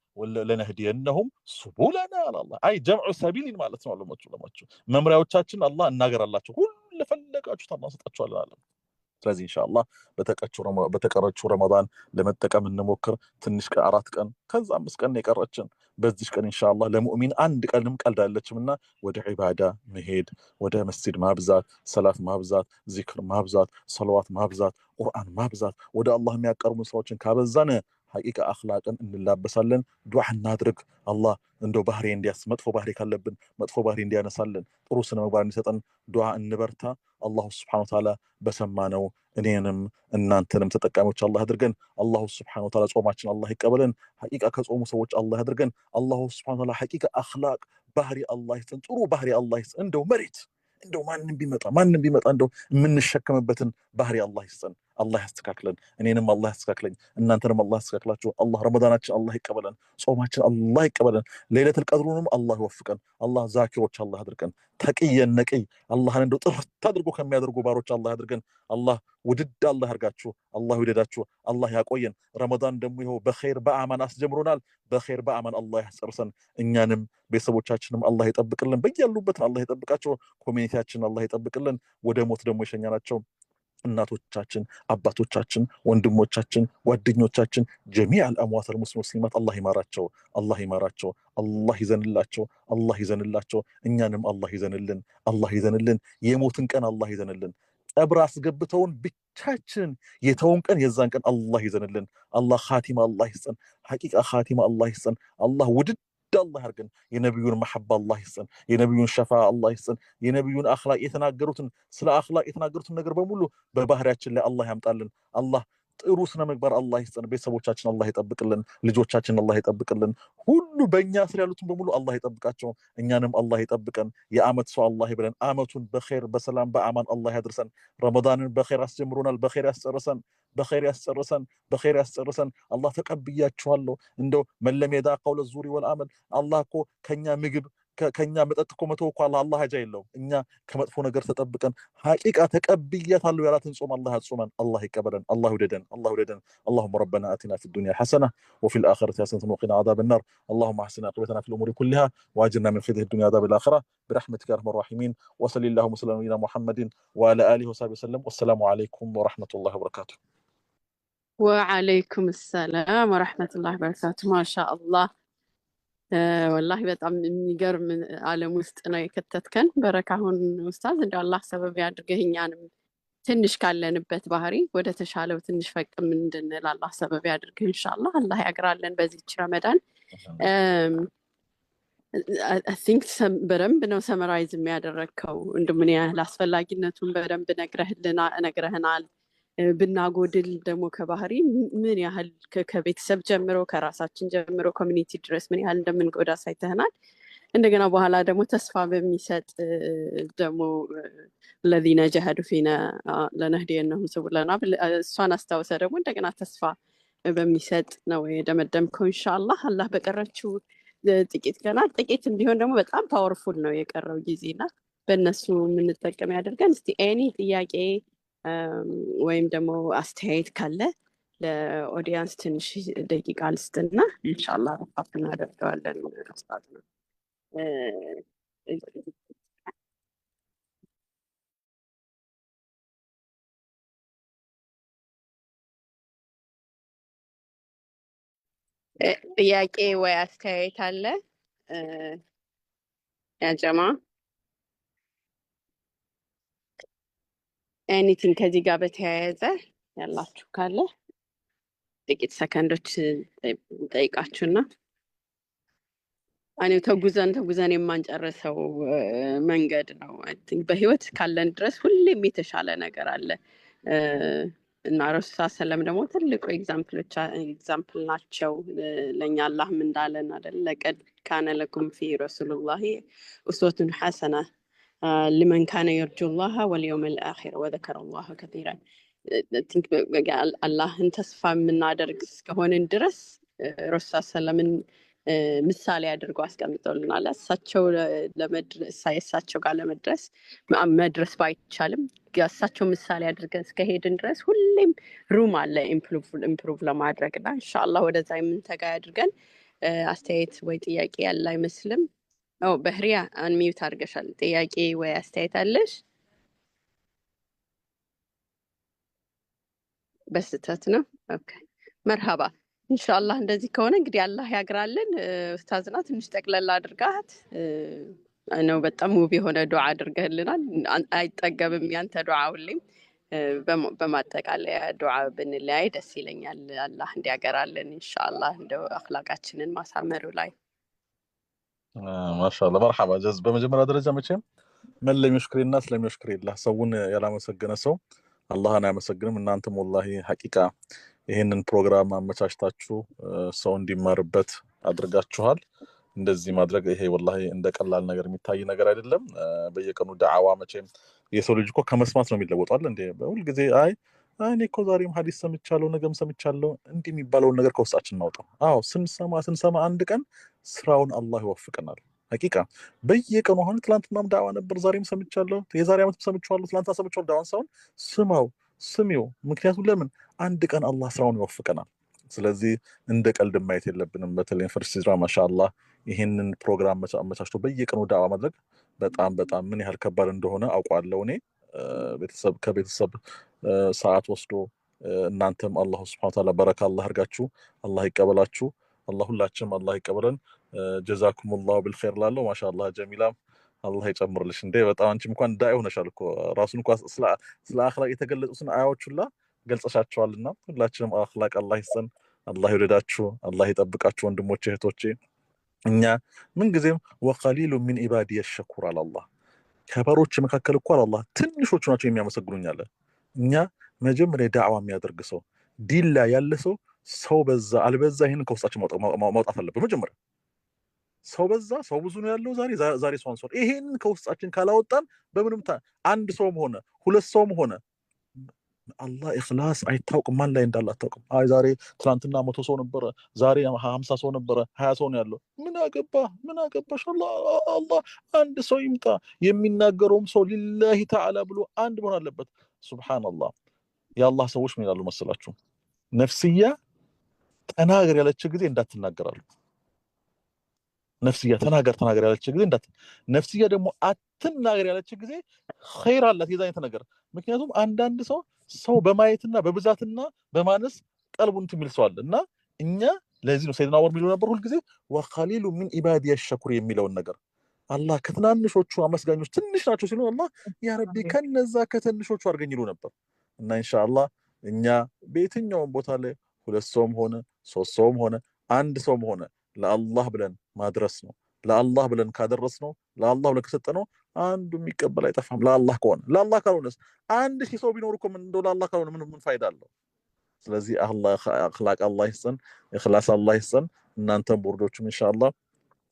ለነህዲየነሁም ሱቡለና አላህ አይ ጀምዑ ሰቢሊን ማለት ነው። ለማቹ መምሪያዎቻችን አላህ እናገራላችሁ ሁሉ ለፈለጋችሁት አላህ ሰጣችኋል አለ። ስለዚህ ኢንሻአላህ በተቀረችው ረመዳን ለመጠቀም እንሞክር። ትንሽ ከ4 ቀን ከዛ 5 ቀን የቀረችን በዚህ ቀን ኢንሻአላህ ለሙእሚን አንድ ቀንም ቀልድ አለችምና ወደ ዒባዳ መሄድ፣ ወደ መስጂድ ማብዛት፣ ሰላት ማብዛት፣ ዚክር ማብዛት፣ ሰለዋት ማብዛት፣ ቁርአን ማብዛት፣ ወደ አላህ የሚያቀርቡ ስራዎችን ካበዛን ሐቂቃ አኽላቅን እንላበሳለን። ዱዓ እናድርግ። አላህ እንደው ባህሪ እንዲያስ መጥፎ ባህሪ ካለብን መጥፎ ባህሪ እንዲያነሳልን ጥሩ ስነ ምግባር እንዲሰጠን ዱዓ እንበርታ። አላሁ ሱብሓነሁ ወተዓላ በሰማነው እኔንም እናንተንም ተጠቃሚዎች አላህ ያድርገን። አላሁ ሱብሓነሁ ወተዓላ ጾማችን አላህ ይቀበለን። ሐቂቃ ከጾሙ ሰዎች አላህ ያድርገን። አላሁ ሱብሓነሁ ወተዓላ ሐቂቃ አኽላቅ ባህሪ አላህ ይስጠን። ጥሩ ባህሪ አላህ ይስጠን። እንደው መሬት እንደው ማንንም ቢመጣ እንደው የምንሸከምበትን ባህሪ አላህ ይስጠን። አላህ ያስተካክለን። እኔንም አላህ ያስተካክለኝ፣ እናንተንም አላህ ያስተካክላችሁ። አላህ ረመዳናችን አላህ ይቀበለን፣ ጾማችን አላህ ይቀበለን፣ ለይለቱል ቀድሩንም አላህ ይወፍቀን። አላህ ዛኪሮች አላህ ያድርገን። ተቅየን ነቅይ አላህን እንደው ጥርት አድርጎ ከሚያደርጉ ባሮች አላህ ያድርገን። አላህ ውድድ አላህ ያርጋችሁ፣ አላህ ይወደዳችሁ፣ አላህ ያቆየን። ረመዳን ደግሞ ይኸው በኸይር በአማን አስጀምሮናል። በኸይር በአማን አላህ ያስጨርሰን። እኛንም ቤተሰቦቻችንም አላህ ይጠብቅልን፣ በያሉበት አላህ ይጠብቃቸው። ኮሚኒቲያችን አላህ ይጠብቅልን። ወደ ሞት ደግሞ የሸኛናቸው እናቶቻችን፣ አባቶቻችን፣ ወንድሞቻችን፣ ጓደኞቻችን ጀሚዕ አልአምዋት ሙስሊማት አላህ ይማራቸው፣ አላህ ይማራቸው፣ አላህ ይዘንላቸው፣ አላህ ይዘንላቸው። እኛንም አላህ ይዘንልን፣ አላህ ይዘንልን። የሞትን ቀን አላህ ይዘንልን። ቀብር አስገብተውን ብቻችን የተውን ቀን የዛን ቀን አላህ ይዘንልን። አላህ ኻቲማ አላህ ይስጠን። ሐቂቃ ኻቲማ አላህ ይስጠን። አላህ ውድድ አላህ ያርገን። የነብዩን መሐባ አላህ ይስጠን። የነብዩን ሸፋ አላህ ይስጠን። የነብዩን አኽላቅ የተናገሩትን ስለ አኽላቅ የተናገሩትን ነገር በሙሉ በባህሪያችን ላይ አላህ ያምጣልን። አላህ ጥሩ ስነ ምግባር አላህ ይስጠን። ቤተሰቦቻችን አላህ ይጠብቅልን። ልጆቻችን አላህ ይጠብቅልን። ሁሉ በእኛ ስር ያሉትን በሙሉ አላህ ይጠብቃቸው። እኛንም አላህ ይጠብቀን። የአመት ሰው አላህ ይብለን። አመቱን በኸይር በሰላም በአማን አላህ ያድርሰን። ረመዳንን በኸይር አስጀምሮናል። በኸይር ያስጨርሰን። በኸይር ያስጨርሰን። አላህ ተቀብያችኋለሁ። እንደው መለም የዳ ቀውለ ዙሪ ወልአመል አላህ እኮ ከኛ ምግብ ከኛ መጠጥ እኮ መተው እኮ አላህ ሀጃ የለው። እኛ ከመጥፎ ነገር ተጠብቀን ሐቂቃ ተቀብያታለሁ ያላትን ጾም አላህ ያጾመን። አላህ ይቀበለን። አላህ ይወደደን። اللهم ربنا آتنا في الدنيا حسنة وفي الآخرة حسنة وقنا عذاب النار. اللهم احسن عاقبتنا في الأمور كلها وأجرنا من خزي الدنيا عذاب الآخرة برحمتك يا أرحم الراحمين. وصلى اللهم وسلم على محمد وعلى آله وصحبه وسلم. والسلام عليكم ورحمة الله وبركاته. وعليكم السلام ورحمة الله وبركاته. ما شاء الله. والله በጣም የሚገርም ዓለም ውስጥ ነው የከተትከን። በረካሁን ኡስታዝ እንደው አላህ ሰበብ ያድርግህ እኛንም ትንሽ ካለንበት ባህሪ ወደ ተሻለው ትንሽ ፈቅም እንድንል አላህ ሰበብ ያድርግህ ኢንሻአላህ። አላህ ያግራለን በዚህች ረመዳን። አይ ቲንክ በደንብ ነው ሰመራይዝ የሚያደረግከው። እንደምን ያህል አስፈላጊነቱን በደንብ ነግረህናል። ብናጎድል ደግሞ ከባህሪ ምን ያህል ከቤተሰብ ጀምሮ ከራሳችን ጀምሮ ኮሚኒቲ ድረስ ምን ያህል እንደምንጎዳ ሳይተህናል። እንደገና በኋላ ደግሞ ተስፋ በሚሰጥ ደግሞ الذين جاهدوا فينا لنهدينهم سبلنا እሷን አስታውሰ ደግሞ እንደገና ተስፋ በሚሰጥ ነው የደመደምከው ኢንሻአላህ። አላህ በቀረችው ጥቂት ቀናት ጥቂት እንዲሆን ደግሞ በጣም ፓወርፉል ነው የቀረው ጊዜና በእነሱ የምንጠቀም ያደርገን። እስቲ ኤኒ ጥያቄ ወይም ደግሞ አስተያየት ካለ ለኦዲየንስ ትንሽ ደቂቃ ልስጥና ኢንሻአላህ ረፋፍ እናደርገዋለን። ኡስታዝ ነው ጥያቄ ወይ አስተያየት አለ ያ ጀማ? ኤኒቲንግ ከዚህ ጋር በተያያዘ ያላችሁ ካለ ጥቂት ሰከንዶች ጠይቃችሁና እኔ ተጉዘን የማንጨርሰው መንገድ ነው። አይ ቲንክ በህይወት ካለን ድረስ ሁሌም የተሻለ ነገር አለ እና ረሱል ሰለም ደግሞ ትልቁ ኤግዛምፕል ናቸው ለኛ። አላህም እንዳለን አይደል ለቀድ ካነ ለኩም ፊ ረሱልላሂ ኡስወቱን ሐሰና لمن كان يرجو الله واليوم الآخر وذكر الله كثيرا. አላህን ተስፋ የምናደርግ እስከሆንን ድረስ ረሱል ሰለምን ምሳሌ አድርጎ አስቀምጠውልናል። እሳቸው ጋር መድረስ ባይቻልም እሳቸው ምሳሌ አድርገን እስከሄድን ድረስ ሁሌም ሩም አለ ኢምፕሩቭ ለማድረግና ኢንሻአላህ ወደዛ የምንተጋ ያድርገን። አስተያየት ወይ ጥያቄ ያለ አይመስልም። በህሪያ አንሚዩት አድርገሻል። ጥያቄ ወይ አስተያየት አለሽ? በስተት ነው። ኦኬ መርሃባ። ኢንሻአላህ እንደዚህ ከሆነ እንግዲህ አላህ ያግራልን። ኡስታዝና ትንሽ ጠቅለል አድርጋት ነው። በጣም ውብ የሆነ ዱዓ አድርገህልናል። አይጠገብም ያንተ ዱዓ ሁሌም። በማጠቃለያ ዱዓ ብንለያይ ደስ ይለኛል። አላህ እንዲያገራልን ኢንሻአላህ እንደው አኽላቃችንን ማሳመሩ ላይ ማሻአላህ መርሐባ ጀዝ። በመጀመሪያ ደረጃ መቼም ምን ለሚሽክር الناس ለሚሽክር الله ሰውን ያላመሰገነ ሰው አላህን አያመሰግንም። እናንተም ወላሂ ሐቂቃ ይሄንን ፕሮግራም አመቻችታችሁ ሰው እንዲማርበት አድርጋችኋል። እንደዚህ ማድረግ ይሄ ወላሂ እንደ ቀላል ነገር የሚታይ ነገር አይደለም። በየቀኑ ዳዓዋ መቼም የሰው ልጅ እኮ ከመስማት ነው የሚለወጠው አይደል እንዴ? በሁሉ ጊዜ እኔ እኮ ዛሬም ሐዲስ ሰምቻለሁ ነገም ሰምቻለሁ እንዲህ የሚባለውን ነገር ከውስጣችን እናውጣው። አዎ ስንሰማ አንድ ቀን ስራውን አላህ ይወፍቀናል። ሐቂቃ በየቀኑ አሁን ትላንትናም ዳዕዋ ነበር ዛሬም ሰምቻለሁ የዛሬ ዓመትም ሰምቻለሁ ትላንትና ሰምቻለሁ ዳዕዋን ሳይሆን ስሚው። ምክንያቱም ለምን አንድ ቀን አላህ ስራውን ይወፍቀናል። ስለዚህ እንደ ቀልድ ማየት የለብንም። በተለይ ፈርስ ሂጅራ ማሻአላህ ይሄንን ፕሮግራም አመቻችቶ በየቀኑ ዳዕዋ ማድረግ በጣም ምን ያህል ከባድ እንደሆነ አውቃለሁ እኔ። ከቤተሰብ ሰዓት ወስዶ እናንተም አላህ Subhanahu Wa Ta'ala በረካ አላህ አርጋችሁ አላህ ይቀበላችሁ። አላህ ሁላችንም አላህ ይቀበለን። ጀዛኩሙላሁ ቢልኸይር ላለው ማሻአላህ ጀሚላም አላህ ይጨምርልሽ። እንዴ በጣም አንቺም እንኳን ዳኢ ሆነሻል እኮ ራሱን እንኳን ስለ አኽላቅ የተገለጹትን አያዎቹላ ገልጸሻቸዋልና ሁላችንም አኽላቅ አላህ ይሰን። አላህ ይወደዳችሁ አላህ ይጠብቃችሁ ወንድሞቼ እህቶቼ። እኛ ምን ጊዜም ወቀሊሉ ሚን ኢባዲየ ሸኩር አላህ ከባሮች መካከል እኮ አላህ ትንሾቹ ናቸው የሚያመሰግኑኝ አለ። እኛ መጀመሪያ ዳዕዋ የሚያደርግ ሰው ዲላ ያለ ሰው በዛ አልበዛ ይሄንን ከውስጣችን ማውጣት አለበት። መጀመሪያ ሰው በዛ ሰው ብዙ ነው ያለው ዛሬ ሰው ይሄንን ከውስጣችን ካላወጣን በምንም አንድ ሰውም ሆነ ሁለት ሰውም ሆነ አላህ ኢኽላስ አይታውቅም። ማን ላይ እንዳለ አታውቅም። ዛሬ ትላንትና 100 ሰው ነበር ዛሬ 50 ሰው ነበር 20 ሰው ነው ያለው። ምን አገባሽ? አላህ አንድ ሰው ይምጣ የሚናገረውም ሰው ሊላሂ ተዓላ ብሎ አንድ መሆን አለበት። ሱብሃንአላህ የአላህ ሰዎች ምን ይላሉ መሰላችሁ? ነፍስያ ተናገር ያለች ጊዜ እንዳትናገራሉ። ነፍስያ ተናገር ያለች ጊዜ ነፍስያ ደግሞ አትናገር ያለች ጊዜ ኸይር አላት የዛ አይነት ነገር። ምክንያቱም አንዳንድ ሰው በማየትና በብዛትና በማነስ ቀልቡን ትሚል ሰው አለ እና እኛ ለዚህ ነው ሰይድና ዑመር የሚሉ ነበር ሁሉ ጊዜ ወኸሊሉ ሚን ኢባዲ አሽኩር የሚለውን ነገር አላህ ከትናንሾቹ አመስጋኞች ትንሽ ናቸው ሲሉ አላህ ያ ረቢ ከነዛ ከትንሾቹ አድርገኝ ይሉ ነበር እና ኢንሻአላህ እኛ በየትኛውም ቦታ ላይ ሁለት ሰውም ሆነ ሶስት ሰውም ሆነ አንድ ሰውም ሆነ ለአላህ ብለን ማድረስ ነው ለአላህ ብለን ካደረስነው ለአላህ ብለን ከሰጠነው አንዱ የሚቀበል አይጠፋም ለአላህ ከሆነ ለአላህ ካልሆነስ አንድ ሺህ ሰው ቢኖር እኮ ምን እንደው ለአላህ ካልሆነ ምን ፋይዳ አለው ስለዚህ አኽላቅ አላህ ይስጠን ኢኽላስ አላህ ይስጠን እናንተም ቦርዶችም ኢንሻአላህ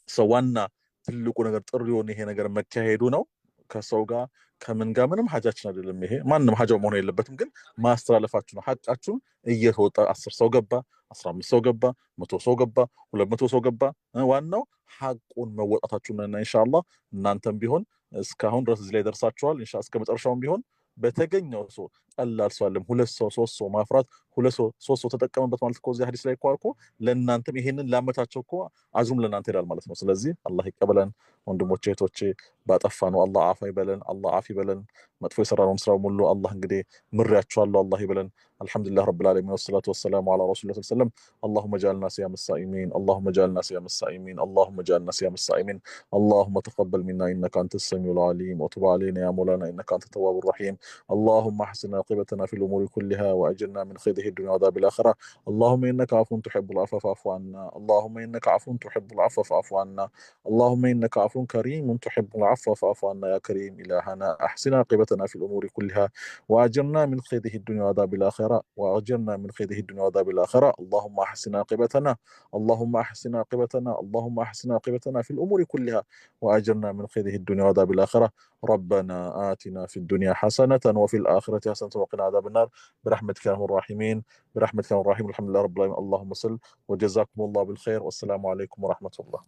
ሰዋና ትልቁ ነገር ጥሪውን ይሄ ነገር መካሄዱ ነው ከሰው ጋር ከምን ጋር ምንም ሐጃችን አይደለም ይሄ ማንንም ሐጃው መሆን የለበትም ግን ማስተላለፋችሁ ነው ሐቃችሁን እየተወጣ 10 ሰው ገባ 15 ሰው ገባ 100 ሰው ገባ 200 ሰው ገባ ዋናው ሐቁን መወጣታችሁ ነውና ኢንሻአላህ እናንተም ቢሆን እስካሁን ድረስ እዚህ ላይ ደርሳችኋል ኢንሻአላህ እስከ መጨረሻውም ቢሆን በተገኘው ሰው ቀላል ሰው አለም ሁለት ሰው ሶስት ሰው ማፍራት ሁለት ሰው ሶስት ሰው ተጠቀመበት ማለት እኮ እዚህ ሐዲስ ላይ እኮ ለእናንተም ይሄንን ላመታቸው እኮ አዙም ለእናንተ ይላል ማለት ነው ስለዚህ አላህ ይቀበለን ወንድሞቼ እህቶቼ ባጠፋነው አላህ አፍ ይበለን አላህ አፍ ይበለን መጥፎ የሰራነው ስራው ሁሉ አላህ እንግዲህ ምሪያችኋለሁ አላህ ይበለን አልহামዱሊላህ ረብል ዓለሚን ወሰላቱ ወሰላሙ ዐላ ረሱሊላህ ሰለላሁ ዐለይሂ ወሰለም اللهم اجعلنا صيام الصائمين اللهم اجعلنا صيام الصائمين اللهم اجعلنا صيام الصائمين اللهم تقبل منا انك انت السميع العليم وتب علينا يا مولانا انك انت التواب الرحيم اللهم احسن عاقبتنا في الامور كلها واجرنا من خزي الدنيا وعذاب الاخره اللهم انك عفو تحب العفو فاعف عنا اللهم انك عفو تحب العفو فاعف عنا اللهم انك عفو كريم تحب العفو فاعف عنا يا كريم الهنا احسن عاقبتنا في الامور كلها واجرنا من خزي الدنيا وعذاب الاخره واجرنا من خزي الدنيا وعذاب الاخره اللهم احسن عاقبتنا اللهم احسن عاقبتنا اللهم احسن عاقبتنا في الامور كلها واجرنا من خزي الدنيا وعذاب الاخره ربنا آتنا في الدنيا حسنة وفي الآخرة حسنة وقنا عذاب النار برحمتك يا ارحم الراحمين برحمتك يا الرحيم الحمد لله رب العالمين اللهم صل وجزاكم الله بالخير والسلام عليكم ورحمة الله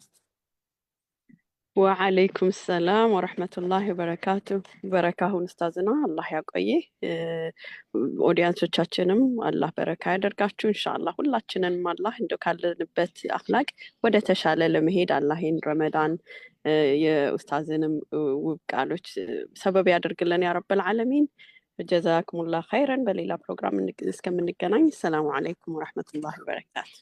وعليكم السلام ورحمة الله وبركاته بركاهون استاذنا الله ያቆየ ኦዲየንሶቻችንም አላህ በረካ ያደርጋችሁ ኢንሻአላህ ሁላችንንም አላህ እንደው ካለንበት አኽላቅ ወደ ተሻለ ለመሄድ አላህን ረመዳን የኡስታዝንም ውብ ቃሎች ሰበብ ያደርግልን ያ ረብል ዓለሚን ጀዛኩሙላህ ኸይረን በሌላ ፕሮግራም እስከምንገናኝ ሰላም አለይኩም ወራህመቱላሂ ወበረካቱ